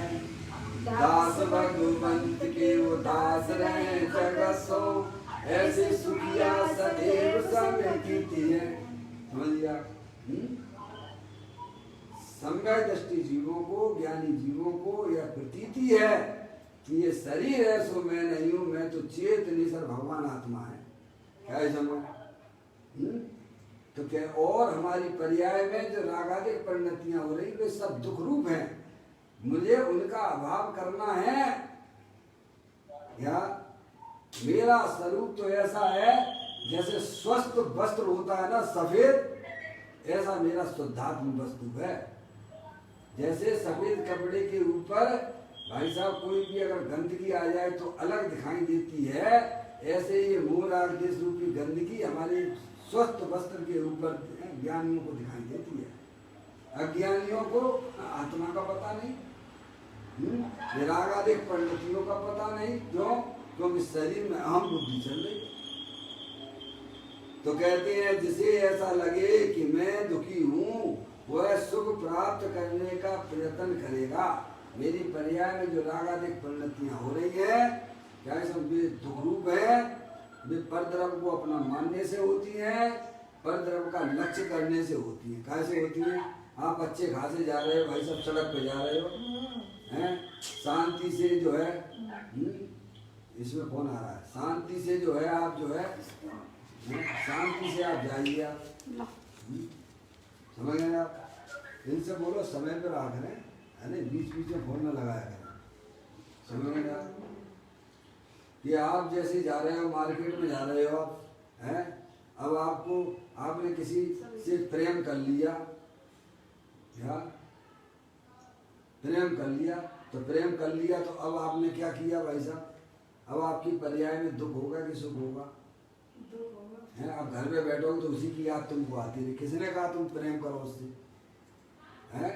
दास भगवंत के वो दास रहे जगत सो, ऐसे सुखिया सदैव संग कीती है। समझ लिया? संगय दृष्टि जीवों को, ज्ञानी जीवों को यह प्रतीति है कि ये शरीर है सो मैं नहीं हूं, मैं तो चेतनेश्वर भगवान आत्मा है। क्या है समझ? तो क्या? और हमारी पर्याय में जो रागादिक परिणतियां हो रही वे सब दुख रूप हैं, मुझे उनका अभाव करना है। या मेरा स्वरूप तो ऐसा है जैसे स्वस्थ वस्त्र होता है ना सफेद, ऐसा मेरा शुद्धात्म वस्तु है। जैसे सफेद कपड़े के ऊपर भाई साहब कोई भी अगर गंदगी आ जाए तो अलग दिखाई देती है, ऐसे ये मूल देश रूपी गंदगी हमारे स्वस्थ वस्त्र के ऊपर ज्ञानियों को दिखाई देती है। अज्ञानियों को आत्मा का पता नहीं, विरागादिक परिणतियों का पता नहीं। क्यों? क्योंकि शरीर में अहम बुद्धि चल रही है। तो कहते हैं जिसे ऐसा लगे कि मैं दुखी हूँ वह सुख प्राप्त करने का प्रयत्न करेगा। मेरी पर्याय में जो रागादिक परिणतियां हो रही है, क्या सब दुख रूप है, वे परद्रव्य को अपना मानने से होती है, परद्रव्य का लक्ष्य करने से होती है। कैसे होती है? आप अच्छे खासे जा रहे हो भाई, सब सड़क पे जा रहे हो हैं, शांति से जो है इसमें कौन आ रहा है, शांति से जो है आप जो है शांति से आप जाइए। आप समझ गए? आप इनसे बोलो समय पर आ करें, है ना, बीच बीच में फोन में लगाया करें। समझ गए आप? कि आप जैसे जा रहे हो मार्केट में जा रहे हो आप हैं, अब आपको आपने किसी से प्रेम कर लिया, या प्रेम कर लिया, तो प्रेम कर लिया तो अब आपने क्या किया भाई साहब? अब आपकी पर्याय में दुख होगा कि सुख होगा? दुख होगा। है, अब घर में बैठोगे तो उसी की याद तुमको आती है। किसने कहा तुम प्रेम करो उससे? है,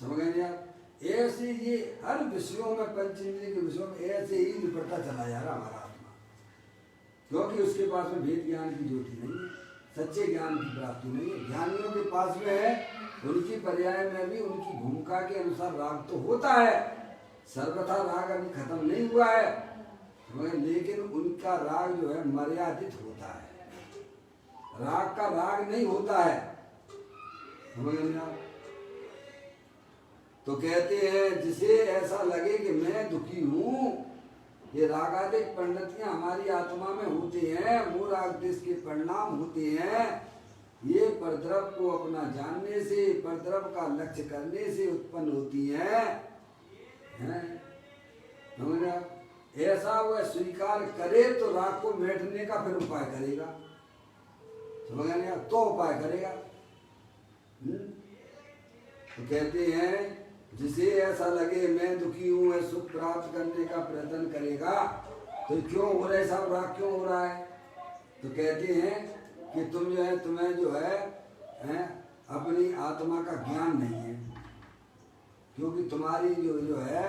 समझ गए आप? ऐसे ये हर विषयों में, पंचेंद्रिय के विषयों में ऐसे ही निपटता चला जा रहा हमारा आत्मा, क्योंकि उसके पास में भेद ज्ञान की ज्योति नहीं है, सच्चे ज्ञान की प्राप्ति नहीं है। ज्ञानियों के पास में है, उनकी पर्याय में भी उनकी भूमिका के अनुसार राग तो होता है, सर्वथा राग अभी खत्म नहीं हुआ है, लेकिन उनका राग जो है मर्यादित होता है, राग का राग नहीं होता है। समझ गए आप? तो कहते हैं जिसे ऐसा लगे कि मैं दुखी हूं, ये रागादिक परिणतियां हमारी आत्मा में होती हैं, वो राग देश के परिणाम होते हैं। ये परद्रव को अपना जानने से, परद्रव का लक्ष्य करने से उत्पन्न होती हैं। ऐसा वह स्वीकार करे तो राग को मिटने का फिर उपाय करेगा। समझ गए आप? तो उपाय करेगा। तो कहते हैं जिसे ऐसा लगे मैं दुखी हूं, है सुख प्राप्त करने का प्रयत्न करेगा। तो क्यों हो रहा है सब राग, क्यों हो रहा है? तो कहते हैं कि तुम जो है, तुम्हें जो है अपनी आत्मा का ज्ञान नहीं है, क्योंकि तुम्हारी जो है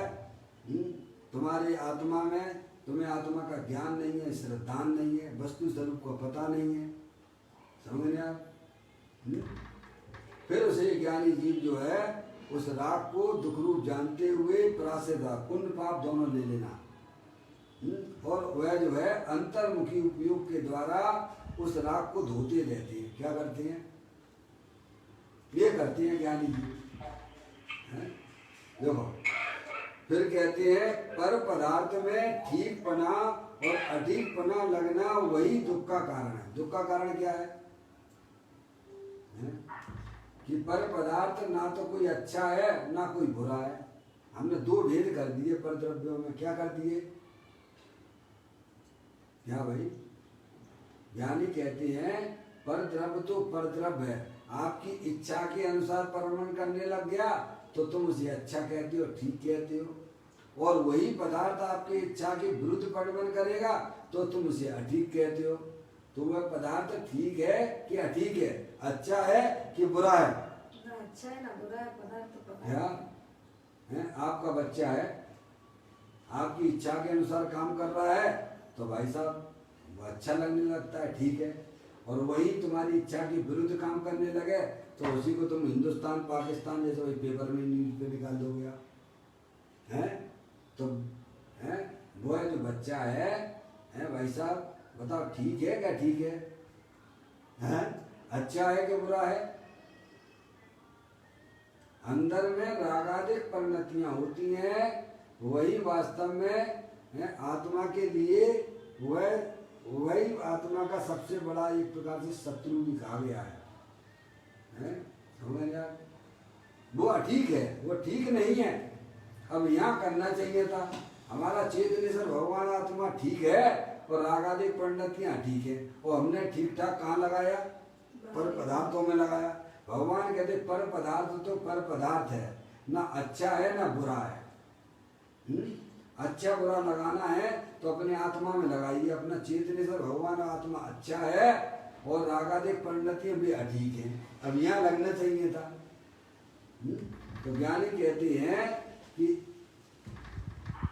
तुम्हारी आत्मा में, तुम्हें आत्मा का ज्ञान नहीं है, श्रद्धान नहीं है, वस्तु स्वरूप को पता नहीं है। समझ रहे आप? फिर उसे ज्ञानी जीव जो है उस राग को दुख रूप जानते हुए प्रायश्चित पुण्य पाप दोनों ले लेना, और वह जो है अंतर्मुखी उपयोग के द्वारा उस राग को धोते रहते हैं। क्या करते हैं? ये करते हैं ज्ञानी जी। देखो फिर कहते हैं पर पदार्थ में ठीक पना और अठीक पना लगना वही दुख का कारण है। दुख का कारण क्या है? कि पर पदार्थ ना तो कोई अच्छा है ना कोई बुरा है। हमने दो भेद कर दिए पर द्रव्यों में। क्या कर दिए? क्या भाई? ज्ञानी कहते हैं पर द्रव्य तो पर द्रव्य है, आपकी इच्छा के अनुसार परिवर्तन करने लग गया तो तुम उसे अच्छा कहते हो, ठीक कहते हो, और वही पदार्थ आपकी इच्छा के विरुद्ध परिवर्तन करेगा तो तुम उसे अठीक कहते हो। तो वह पदार्थ ठीक है कि अठीक है, अच्छा है कि बुरा है? ना अच्छा है ना बुरा है, पदार्थ तो पता है। आपका बच्चा है, आपकी इच्छा के अनुसार काम कर रहा है तो भाई साहब वो अच्छा लगने लगता है, ठीक है, और वही तुम्हारी इच्छा के विरुद्ध काम करने लगे तो उसी को तुम हिंदुस्तान पाकिस्तान जैसे वही पेपर में न्यूज पे निकाल दोगे आप। हैं तो हैं वो है जो बच्चा है भाई साहब बताओ ठीक है क्या? ठीक है, हैं अच्छा है कि बुरा है? अंदर में रागादिक परिणतियां होती हैं, वही वास्तव में आत्मा के लिए वही आत्मा का सबसे बड़ा एक प्रकार से शत्रु भी कहा गया है। समझ यार? वो ठीक है, वो ठीक नहीं है। अब यहाँ करना चाहिए था, हमारा चेतनेश्वर भगवान आत्मा ठीक है और रागादिक परिणतियां ठीक है, और हमने ठीक ठाक कहाँ लगाया? पर पदार्थों में लगाया। भगवान कहते पर पदार्थ तो पर पदार्थ है, ना अच्छा है ना बुरा है। अच्छा बुरा लगाना है तो अपने आत्मा में लगाइए। अपना चेतनेश्वर भगवान आत्मा अच्छा है और रागादिक परिणतियां भी अठीक है, अब यहाँ लगना चाहिए था। तो ज्ञानी कहते हैं कि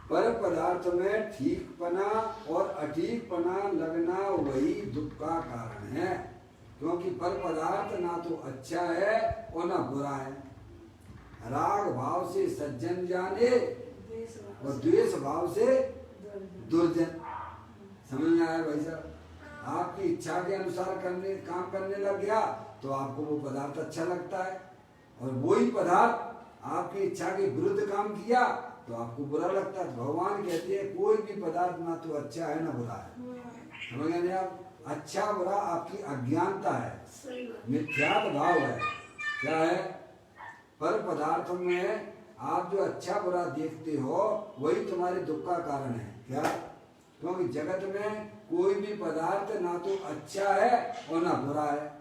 पर पदार्थ में ठीकपना और अठीकपना लगना वही दुख का कारण है, क्योंकि पर पदार्थ ना तो अच्छा है और ना बुरा है। राग भाव से सज्जन जाने और द्वेष भाव से दुर्जन। समझ में आया भाई साहब? आपकी इच्छा के अनुसार काम करने लग गया तो आपको वो पदार्थ अच्छा लगता है, और वही पदार्थ आपकी इच्छा के विरुद्ध काम किया तो आपको बुरा लगता है। भगवान कहते हैं कोई भी पदार्थ ना तो अच्छा है ना बुरा है। समझ गए आप? अच्छा बुरा आपकी अज्ञानता है, मिथ्यात्व भाव है। क्या है? पर पदार्थ में आप जो अच्छा बुरा देखते हो वही तुम्हारे दुख का कारण है। क्या? क्योंकि जगत में कोई भी पदार्थ ना तो अच्छा है और ना बुरा है।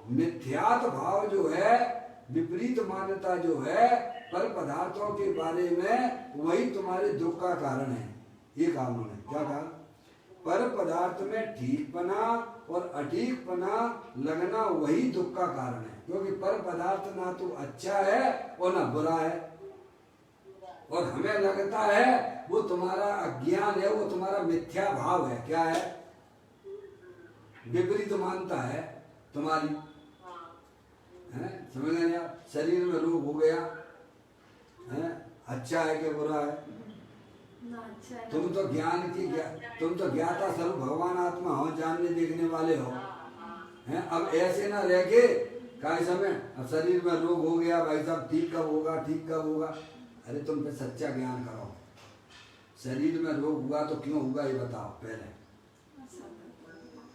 मिथ्यात्व भाव जो है, विपरीत मान्यता जो है पर पदार्थों के बारे में, वही तुम्हारे दुख का कारण है। ये कहा उन्होंने। क्या कहा? पर पदार्थ में ठीकपना और अठीकपना लगना वही दुख का कारण है, क्योंकि पर पदार्थ ना तो अच्छा है और ना बुरा है, और हमें लगता है वो तुम्हारा अज्ञान है, वो तुम्हारा मिथ्या भाव है। क्या है? विपरीत मानता है तुम्हारी, है? समझ गए आप? शरीर में रोग हो गया है, अच्छा है कि बुरा है? ना अच्छा है। तुम तो तुम तो ज्ञाता स्वरूप भगवान आत्मा हो, जानने देखने वाले हो, हैं? अब ऐसे ना रह के काय समय अब शरीर में रोग हो गया, भाई साहब ठीक कब होगा, ठीक कब होगा? अरे तुम पे सच्चा ज्ञान करो, शरीर में रोग हुआ तो क्यों हुआ ये बताओ पहले।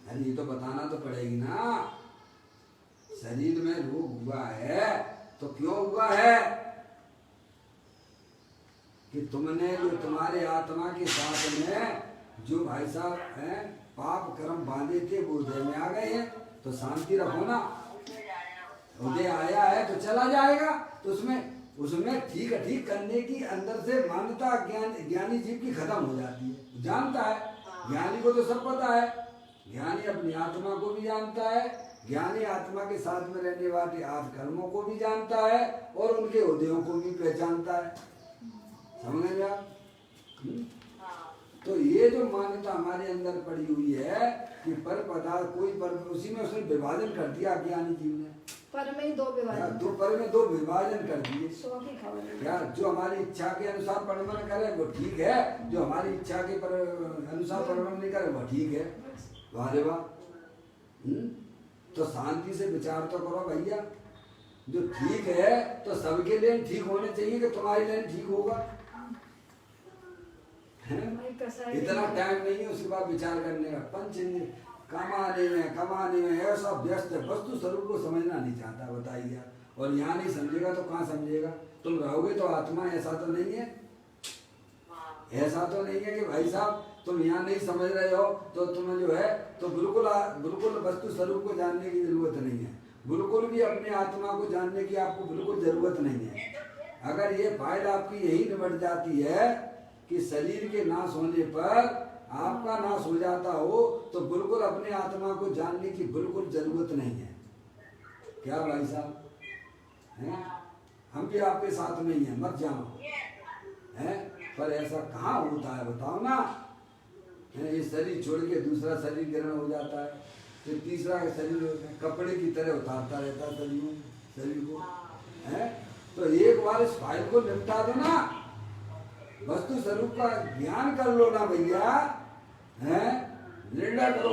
अरे ये तो बताना तो पड़ेगी ना, शरीर में रोग हुआ है तो क्यों हुआ है? कि तुमने जो तुम्हारे आत्मा के साथ में जो भाई साहब हैं पाप कर्म बांधे थे वो उदय में आ गए हैं, तो शांति रखो ना। उदय आया है तो चला जाएगा, तो उसमें ठीक ठीक करने की अंदर से मान्यता ज्ञानी जीव की खत्म हो जाती है। जानता है, ज्ञानी को तो सब पता है, ज्ञानी अपनी आत्मा को भी जानता है, ज्ञानी आत्मा के साथ में रहने वाले आठ कर्मों को भी जानता है और उनके उदयों को भी पहचानता है। समझेंगे आप? तो ये जो मान्यता हमारे अंदर पड़ी हुई है कि पर पदार्थ कोई पर, उसी में उसने विभाजन कर दिया ज्ञानी जीव ने। पर में दो विभाजन, दो पर में दो विभाजन कर दिए। सो की खबर यार जो हमारी इच्छा के अनुसार परिणाम करे वो ठीक है, जो हमारी इच्छा के अनुसार परिणाम नहीं करे वो ठीक है। वाह वाह। तो शांति से विचार तो करो भैया, जो ठीक है तो सबके लिए ठीक होने चाहिए कि तुम्हारे लिए ठीक होगा? इतना टाइम नहीं है उसके बाद विचार करने का। पंच कमाने में ऐसा व्यस्त है, वस्तु स्वरूप को समझना नहीं चाहता, बताइए। और यहाँ नहीं समझेगा तो कहाँ समझेगा? तुम रहोगे तो आत्मा, ऐसा तो नहीं है, ऐसा तो नहीं है कि भाई साहब तुम यहाँ नहीं समझ रहे हो तो तुम्हें जो है तो बिल्कुल वस्तु स्वरूप को जानने की जरूरत नहीं है, बिल्कुल भी अपने आत्मा को जानने की आपको बिल्कुल जरूरत नहीं है। अगर ये फाइल आपकी यही निबट जाती है कि शरीर के नाश होने पर आपका नाश हो जाता हो, तो बिल्कुल अपने आत्मा को जानने की बिल्कुल जरूरत नहीं है। क्या भाई साहब हैं? हम भी आपके साथ में ही हैं, मत जानो हैं? पर ऐसा कहाँ होता है बताओ ना? ये शरीर छोड़ के दूसरा शरीर ग्रहण हो जाता है, फिर तीसरा शरीर कपड़े की तरह उतारता रहता है शरीर को है। तो एक बार इस फाइल को निपटा दो ना, वस्तु स्वरूप का ज्ञान कर लो ना भैया, है? निर्णय करो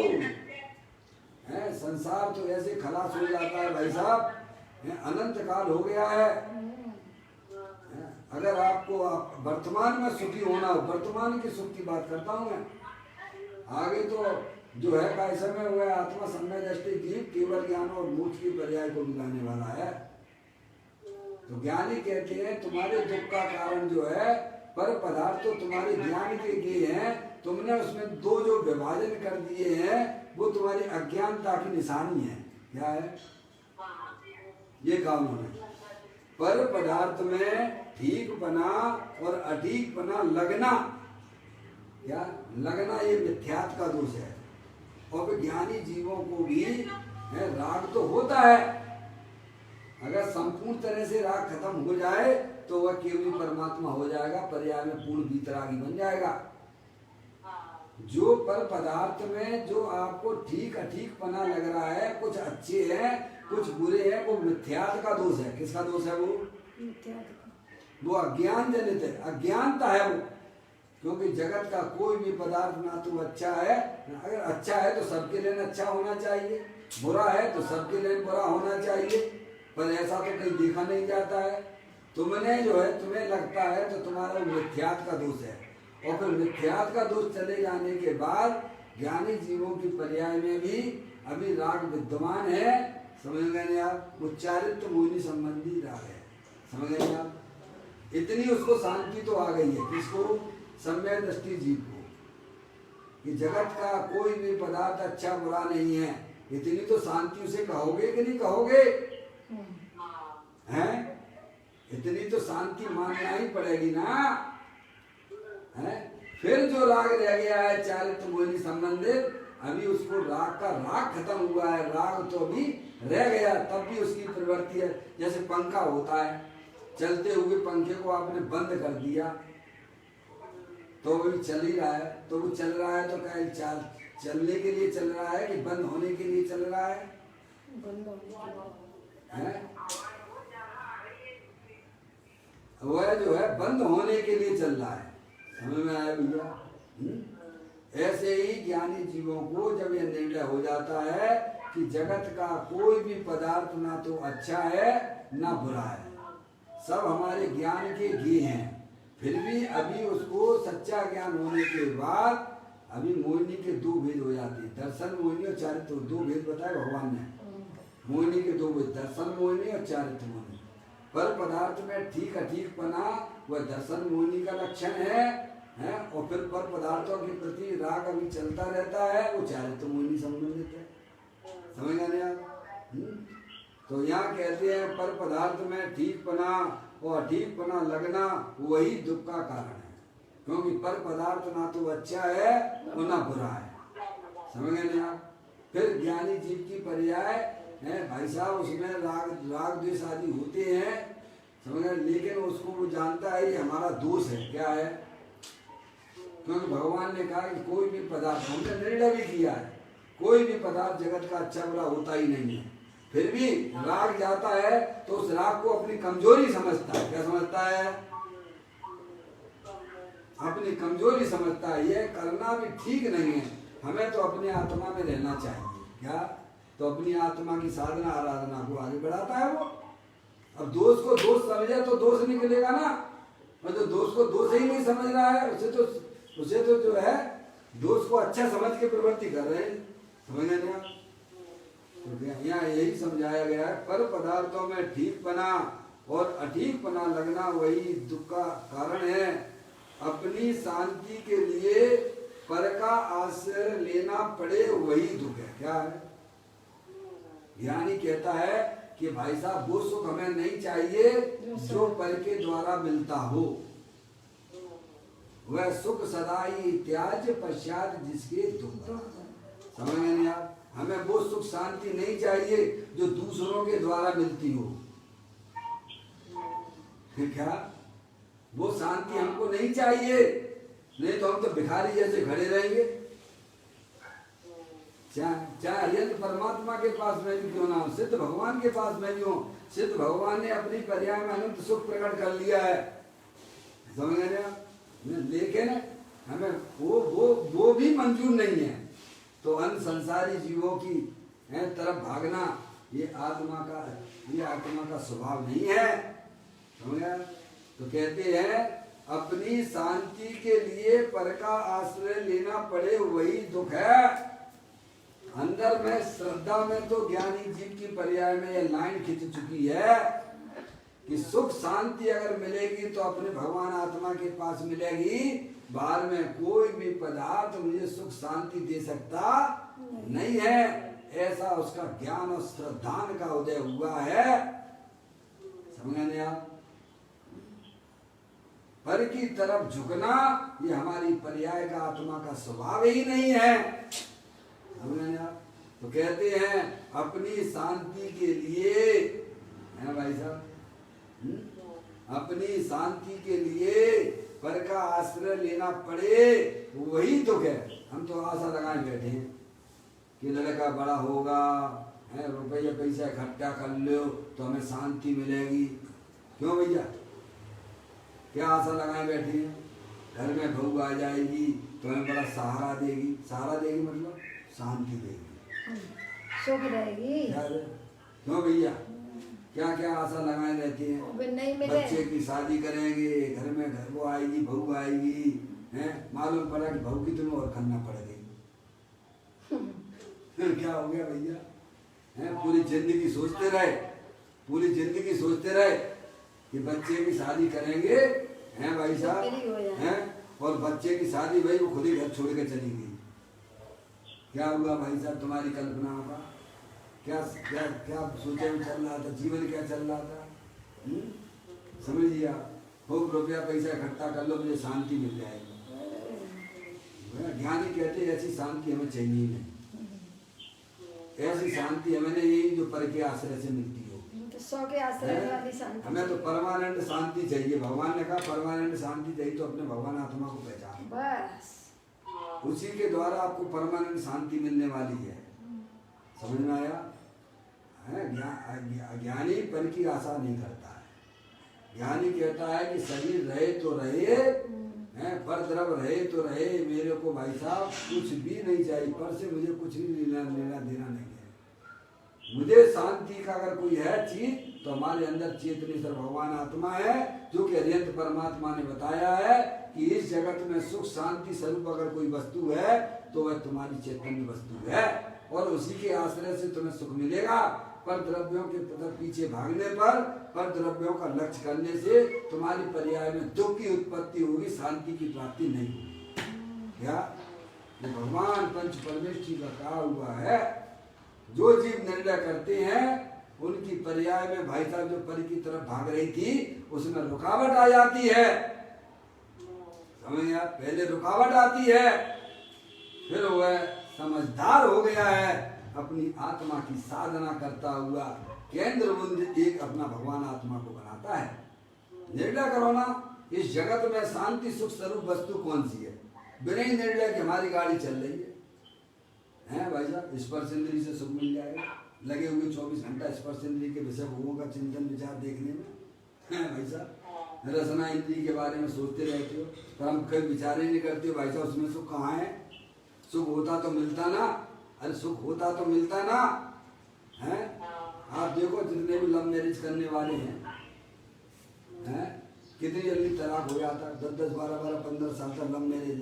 है। संसार तो ऐसे खलास हो जाता है भाई साहब, अनंत काल हो गया है। अगर आपको वर्तमान में सुखी होना हो, वर्तमान की सुख की बात करता हूँ मैं, आगे तो जो है का समय हुआ आत्मा समय दृष्टि जीव केवल ज्ञान और मोक्ष की पर्याय को मिलाने वाला है। तो ज्ञानी कहते हैं तुम्हारे दुख का कारण जो है पर पदार्थ तो तुम्हारे ज्ञान के लिए हैं, तुमने उसमें दो जो विभाजन कर दिए हैं वो तुम्हारी अज्ञानता की निशानी है। क्या है ये? काम उन्होंने पर पदार्थ में ठीकपना और अठीकपना लगना, क्या लगना, ये मिथ्यात्व का दोष है। और ज्ञानी जीवों को भी है राग तो होता है, अगर संपूर्ण तरह से राग खत्म हो जाए तो वह केवली परमात्मा हो जाएगा, पर्याय में पूर्ण वीतरागी बन जाएगा। जो पर पदार्थ में जो आपको ठीक अठीकपना लग रहा है, कुछ अच्छे हैं कुछ बुरे हैं, वो मिथ्यात्व का दोष है। किसका दोष है? वो अज्ञान जनित है, अज्ञानता है वो। क्योंकि जगत का कोई भी पदार्थ ना तो अच्छा है, अगर अच्छा है तो सबके लिए अच्छा होना चाहिए, बुरा है तो सबके लिए बुरा होना चाहिए, पर ऐसा तो कहीं देखा नहीं जाता है। तुमने जो है तुम्हें लगता है तो तुम्हारा मिथ्यात्व का दोष है, और फिर मिथ्यात्व का दोष चले जाने के बाद ज्ञानी जीवों की पर्याय में भी अभी राग विद्यमान है। समझ गए आप? उच्चारित मोहिनी संबंधी राग है। समझ गए आप? इतनी उसको शांति तो आ गई है, किसको? सम्यक दृष्टि जीव को, कि जगत का कोई भी पदार्थ अच्छा बुरा नहीं है। इतनी तो शांति उसे कहोगे कि नहीं कहोगे? हैं? इतनी तो शांति मानना ही पड़ेगी ना, है? फिर जो राग रह गया है चारित्र मोहिनी संबंधित, अभी उसको राग का राग खत्म हुआ है, राग तो अभी रह गया, तब भी उसकी प्रवृत्ति है। जैसे पंखा होता है, चलते हुए पंखे को आपने बंद कर दिया तो अभी चल ही रहा है, तो वो चल रहा है तो क्या चलने के लिए चल रहा है कि बंद होने के लिए चल रहा है? वह जो है बंद होने के लिए चल रहा है। समझ में आया भैया? ऐसे ही ज्ञानी जीवों को जब यह निर्णय हो जाता है कि जगत का कोई भी पदार्थ ना तो अच्छा है ना बुरा है, सब हमारे ज्ञान के घी हैं, फिर भी अभी उसको सच्चा ज्ञान होने के बाद अभी मोहिनी के दो भेद हो जाते हैं, दर्शन मोहिनी और चारित्र। दो भेद बताए भगवान ने, मोहिनी के दो भेद, दर्शन मोहिनी और चारित्र मोहिनी। पर पदार्थ में ठीक अठीक पना वह दर्शन मोहिनी का लक्षण है, और फिर पर पदार्थों के प्रति राग अभी चलता रहता है, वो चारित्र मोहिनी संबंधित है। समझ गए आप? तो यहाँ कहते हैं पर पदार्थ में ठीक पना और अठीक पना लगना वही दुख का कारण है, क्योंकि पर पदार्थ ना तो अच्छा है और ना बुरा है। समझ गए आप? फिर ज्ञानी जीव की पर्याय है भाई साहब, उसमें राग द्वेष आदि होते हैं, समझ गए, लेकिन उसको वो जानता है ये हमारा दोष है। क्या है? क्योंकि भगवान ने कहा कि कोई भी पदार्थ, हमने निर्णय भी किया है, कोई भी पदार्थ जगत का अच्छा बुरा होता ही नहीं है, फिर भी राग जाता है तो उस राग को अपनी कमजोरी समझता है। क्या समझता है? अपनी कमजोरी समझता है। ये करना भी ठीक नहीं है, हमें तो अपने आत्मा में रहना चाहिए। क्या? तो अपनी आत्मा की साधना आराधना को आगे बढ़ाता है वो। अब दोष को दोष समझे तो दोष निकलेगा ना, और जो दोष को दोष ही नहीं समझ रहा है उसे तो जो है दोष को अच्छा समझ के प्रवृत्ति कर रहे हैं। समझ गए ना? तो यहाँ यही समझाया गया है, पर पदार्थों में ठीक पना और अठीक पना लगना वही दुख का कारण है। अपनी शांति के लिए पर का आश्रय लेना पड़े वही दुख है। क्या है? ज्ञानी कहता है कि भाई साहब वो सुख हमें नहीं चाहिए जो पर के द्वारा मिलता हो, वह सुख सदा ही त्याज पश्चात जिसके दुख। समझ गए नहीं आप? हमें वो सुख शांति नहीं चाहिए जो दूसरों के द्वारा मिलती हो। क्या? वो शांति हमको नहीं चाहिए, नहीं तो हम तो भिखारी जैसे खड़े रहेंगे। चाहे अयंत परमात्मा के पास में भी क्यों ना हो, सिद्ध भगवान के पास में भी हो, सिद्ध भगवान ने अपनी पर्याय में अनंत सुख प्रकट कर लिया है। समझ गए? लेकिन हमें वो भी मंजूर नहीं है, तो अन्य संसारी जीवों की तरफ भागना ये आत्मा का स्वभाव नहीं है। समझ गए? तो कहते हैं अपनी शांति के लिए पर का आश्रय लेना पड़े वही दुख है। अंदर में श्रद्धा में तो ज्ञानी जीव की पर्याय में यह लाइन खिंच चुकी है कि सुख शांति अगर मिलेगी तो अपने भगवान आत्मा के पास मिलेगी, बाहर में कोई भी पदार्थ मुझे सुख शांति दे सकता नहीं है। ऐसा उसका ज्ञान और श्रद्धान का उदय हुआ है। समझ गए आप? पर की तरफ झुकना ये हमारी पर्याय का आत्मा का स्वभाव ही नहीं है। समझ गए आप? तो कहते हैं अपनी शांति के लिए, है भाई साहब, अपनी शांति के लिए पर का आश्रय लेना पड़े वही दुख है। हम तो आशा लगाए बैठे हैं कि लड़का बड़ा होगा, रुपया पैसा इकट्ठा कर लो तो हमें शांति मिलेगी। क्यों भैया? क्या आशा लगाए बैठे हैं? घर में बहू आ जाएगी तो हमें बड़ा सहारा देगी। सहारा देगी मतलब शांति देगी, सुख रहेगी। क्यों भैया? क्या क्या आशा लगाए रहती हैं? बच्चे की शादी करेंगे, घर में घर वो आएगी, बहू आएगी, हैं? मालूम पड़ा कि बहू की तुम्हें और करना पड़ गई। क्या हो गया भैया? हैं? पूरी जिंदगी सोचते रहे कि बच्चे की शादी करेंगे, हैं भाई साहब, हैं? और बच्चे की शादी भाई वो खुद ही घर छोड़ के चली गई। क्या हुआ भाई साहब? तुम्हारी कल्पना का क्या क्या क्या सोचे में चल रहा था? जीवन क्या चल रहा था? समझिए आप, खूब रुपया पैसा इकट्ठा कर लो, मुझे शांति मिल जाएगी। ज्ञानी कहते हैं ऐसी शांति हमें चाहिए नहीं, ऐसी शांति हमें नहीं जो पर के आश्रय से मिलती हो। तो 100 के आश्रय वाली शांति हमें तो परमानेंट शांति चाहिए। भगवान ने कहा परमानेंट शांति चाहिए तो अपने भगवान आत्मा को पहचान, बस उसी के द्वारा आपको परमानेंट शांति मिलने वाली है। समझ में आया? ज्ञानी पर की आशा नहीं करता है। ज्ञानी कहता है कि शरीर रहे तो रहे, पर द्रव रहे तो रहे, मेरे को भाई साहब कुछ भी नहीं चाहिए, पर से मुझे कुछ भी लेना देना नहीं है। मुझे शांति का अगर कोई है चीज तो हमारे अंदर चेतनेश्वर भगवान आत्मा है, जो कि अरिहंत परमात्मा ने बताया है कि इस जगत में सुख शांति स्वरूप अगर कोई वस्तु है तो वह तुम्हारी चैतन्य वस्तु है, और उसी के आश्रय से तुम्हें सुख मिलेगा। पर द्रव्यों के पीछे भागने पर द्रव्यों का लक्ष्य करने से तुम्हारी पर्याय में दुख की उत्पत्ति होगी, शांति की प्राप्ति नहीं होगी। क्या ये भगवान पंच परमेश्वरी का कहा हुआ है। जो जीव निर्णय करते हैं उनकी पर्याय में भाई साहब जो पर की तरफ भाग रही थी उसमें रुकावट आ जाती है। समझ यार, पहले रुकावट आती है, फिर वह समझदार हो गया है, अपनी आत्मा की साधना करता हुआ केंद्र बिंदु एक अपना भगवान आत्मा को बनाता है। निर्णय करो ना, इस जगत में शांति सुख स्वरूप वस्तु कौन सी है? बिना ही निर्णय की हमारी गाड़ी चल रही है भाई साहब। स्पर्श इंद्री से सुख मिल जाएगा, लगे हुए 24 घंटा स्पर्श इंद्री के विषय भोगों का चिंतन विचार देखने में है भाई साहब। रसना इंद्री के बारे में सोचते रहते हो, पर हम कभी विचार ही नहीं करते हो भाई साहब उसमें सुख कहाँ है? सुख होता तो मिलता ना, अरे सुख होता तो मिलता ना है। आप देखो जितने भी लव मैरिज करने वाले हैं कितनी जल्दी तलाक हो जाता है। 10-10, 12-12, 15 साल तक लव मैरिज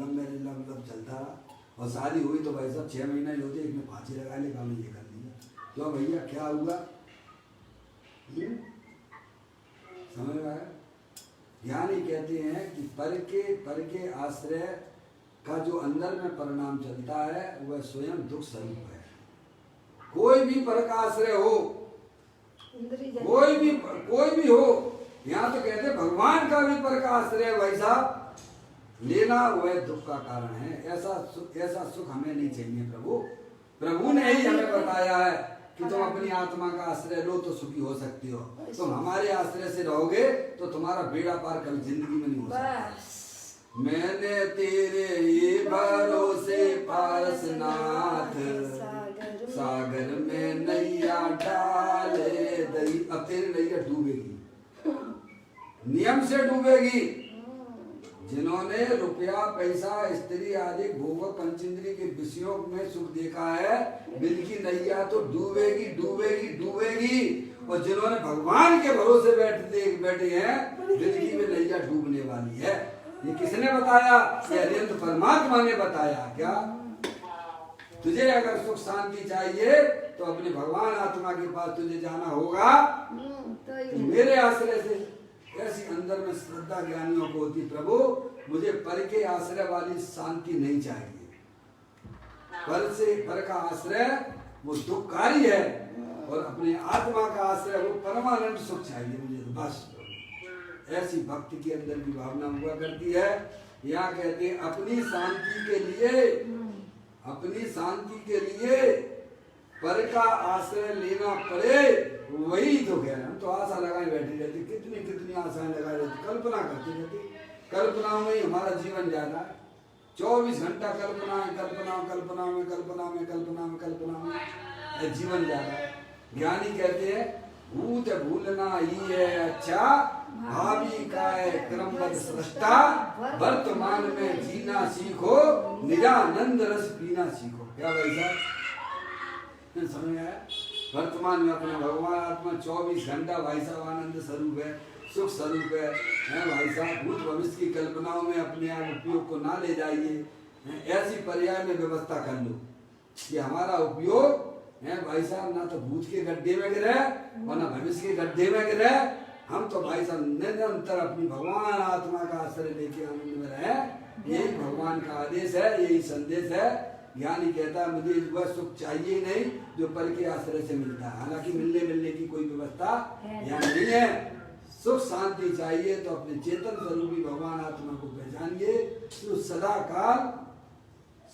चलता रहा, और शादी हुई तो भाई साहब 6 महीना ही होते, एक में फांसी लगा ले, काम ये कर लिया। क्यों भैया क्या हुआ? समझ में आया? ज्ञानी कहते हैं कि पर के आश्रय का जो अंदर में परिणाम चलता है वह स्वयं दुख स्वरूप है। कोई भी पर का आश्रय हो, कोई भी हो, यहाँ तो कहते हैं भगवान का भी पर का आश्रय वैसा लेना वह दुख का कारण है। ऐसा सुख हमें नहीं चाहिए। प्रभु ने ही हमें बताया है कि तुम अपनी आत्मा का आश्रय लो तो सुखी हो सकती हो। तुम हमारे आश्रय से रहोगे तो तुम्हारा बेड़ा पार कभी जिंदगी में नहीं हो सकता। मैंने तेरे ये भरोसे पारसनाथ सागर में नैया डाले दई। अब तेरी नैया डूबेगी, नियम से डूबेगी। जिन्होंने रुपया पैसा स्त्री आदि भोग पंचेंद्रिय के विषयों में सुख देखा है, बिल्की नैया तो डूबेगी डूबेगी डूबेगी। और जिन्होंने भगवान के भरोसे बैठे हैं, बिल्की में नैया डूबने वाली है। ये किसने बताया? ये अरिहंत परमात्मा ने बताया। क्या तुझे अगर सुख शांति चाहिए तो अपने भगवान आत्मा के पास तुझे जाना होगा, तो मेरे आश्रय से। ऐसी अंदर में श्रद्धा ज्ञानियों को होती, प्रभु मुझे पर के आश्रय वाली शांति नहीं चाहिए। पर का आश्रय वो दुखकारी है, और अपने आत्मा का आश्रय वो परमानेंट सुख चाहिए मुझे, बस। ऐसी भक्ति के अंदर की भावना हुआ करती है। यहाँ कहते हैं अपनी शांति के लिए पर का आश्रय लेना पड़े, वही तो कह रहे हैं। हम तो आशा लगाए बैठे रहते, कितनी आशाएं लगाए रहती, कल्पना करते रहते। कल्पनाओं में ही हमारा जीवन जाता है। 24 घंटा कल्पना में जीवन जा रहा है। ज्ञानी कहते हैं भूत भूलना ही है अच्छा, भावी का क्रमबद्ध सृष्टा, वर्तमान में जीना सीखो, निरानंद रस पीना सीखो। क्या वैसा समझ में आया? वर्तमान में अपना भगवान आत्मा 24 घंटा भाई साहब आनंद स्वरूप है, सुख स्वरूप है भाई साहब। भूत भविष्य की कल्पनाओं में अपने आप उपयोग को ना ले जाइए। ऐसी पर्याय में व्यवस्था कर लो कि हमारा उपयोग है भाई साहब ना तो भूत के गड्ढे में गिरे और ना भविष्य के गड्ढे में गिरे। हम तो भाई साहब निरंतर अपनी भगवान आत्मा का आश्रय लेके आनंद में रहे। यही भगवान का आदेश है, यही संदेश है। ज्ञानी कहता है मुझे वह सुख चाहिए नहीं जो पर के आश्रय से मिलता है। हालांकि मिलने की कोई व्यवस्था यहाँ नहीं है। सुख शांति चाहिए तो अपने चेतन स्वरूपी भगवान आत्मा को पहचानिए, तो सदा काल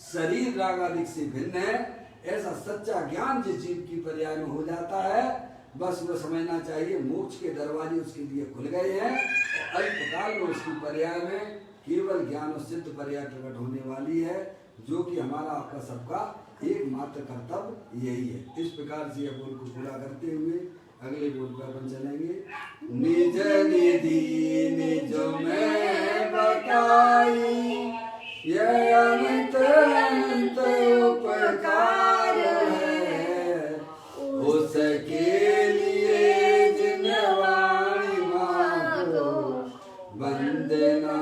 शरीर राग आदि से भिन्न है, ऐसा सच्चा ज्ञान जिस जीव की पर्याय में हो जाता है, बस वो समझना चाहिए मोक्ष के दरवाजे उसके लिए खुल गए हैं और अल्पकाल में उसकी पर्याय में केवल ज्ञान और सिद्ध पर्याय प्रकट होने वाली है, जो कि हमारा आपका सबका एकमात्र कर्तव्य यही है। इस प्रकार से यह बोल को पूरा करते हुए अगले बोल पर अपन चलेंगे। निज निधि निज में बताई, यह अनंत अनंत उपकार है, उसके लिए जिन वाणी मांगो, वंदना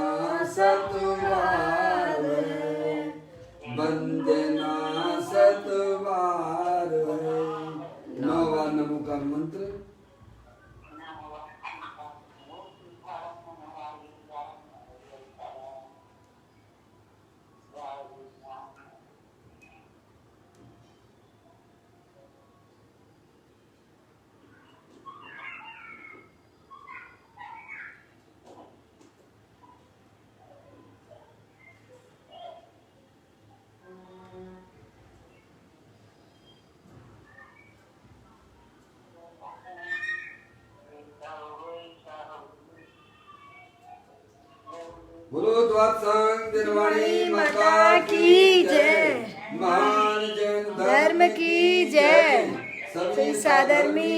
सतबार है, वंदना सतबार है। नौवा नमो का मंत्र। बोलो द्वादशांग दिनवाणी माता की जय, महान जैन धर्म की जय। सभी साधर्मी